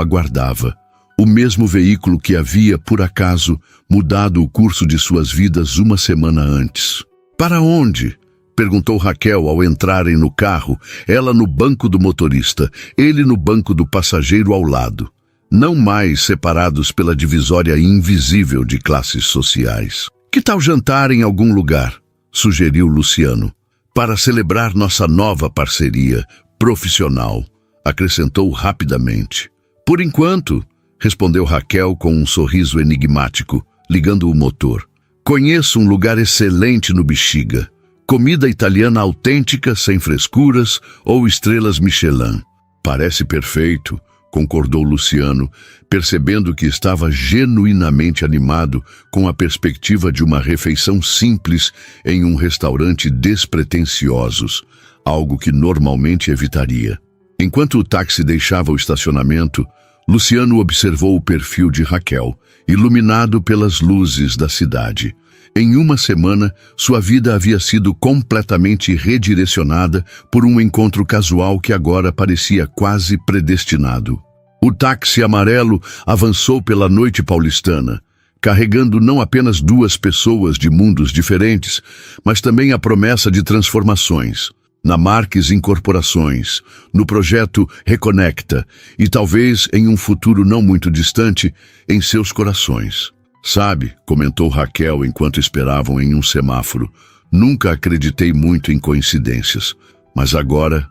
aguardava. O mesmo veículo que havia, por acaso, mudado o curso de suas vidas uma semana antes. Para onde? Perguntou Raquel ao entrarem no carro, ela no banco do motorista, ele no banco do passageiro ao lado. Não mais separados pela divisória invisível de classes sociais. Que tal jantar em algum lugar? Sugeriu Luciano. Para celebrar nossa nova parceria profissional, acrescentou rapidamente. Por enquanto, respondeu Raquel com um sorriso enigmático, ligando o motor. Conheço um lugar excelente no Bexiga. Comida italiana autêntica, sem frescuras ou estrelas Michelin. Parece perfeito, concordou Luciano, percebendo que estava genuinamente animado com a perspectiva de uma refeição simples em um restaurante despretensiosos, algo que normalmente evitaria. Enquanto o táxi deixava o estacionamento, Luciano observou o perfil de Raquel, iluminado pelas luzes da cidade. Em uma semana, sua vida havia sido completamente redirecionada por um encontro casual que agora parecia quase predestinado. O táxi amarelo avançou pela noite paulistana, carregando não apenas duas pessoas de mundos diferentes, mas também a promessa de transformações. Na Marques Incorporações, no projeto Reconecta e talvez em um futuro não muito distante, em seus corações. Sabe, comentou Raquel enquanto esperavam em um semáforo, nunca acreditei muito em coincidências, mas agora,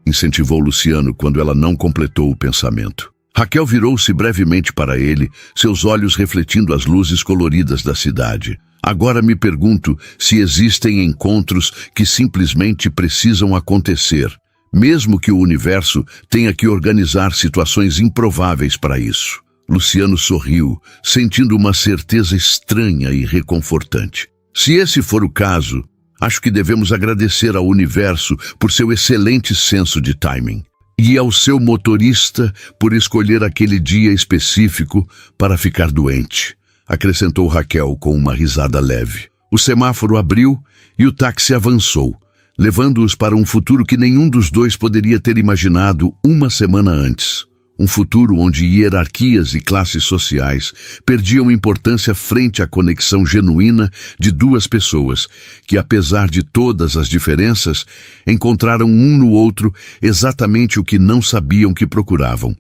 incentivou Luciano quando ela não completou o pensamento. Raquel virou-se brevemente para ele, seus olhos refletindo as luzes coloridas da cidade. Agora me pergunto se existem encontros que simplesmente precisam acontecer, mesmo que o universo tenha que organizar situações improváveis para isso. Luciano sorriu, sentindo uma certeza estranha e reconfortante. Se esse for o caso, acho que devemos agradecer ao universo por seu excelente senso de timing. E ao seu motorista por escolher aquele dia específico para ficar doente, acrescentou Raquel com uma risada leve. O semáforo abriu e o táxi avançou, levando-os para um futuro que nenhum dos dois poderia ter imaginado uma semana antes. Um futuro onde hierarquias e classes sociais perdiam importância frente à conexão genuína de duas pessoas que, apesar de todas as diferenças, encontraram um no outro exatamente o que não sabiam que procuravam.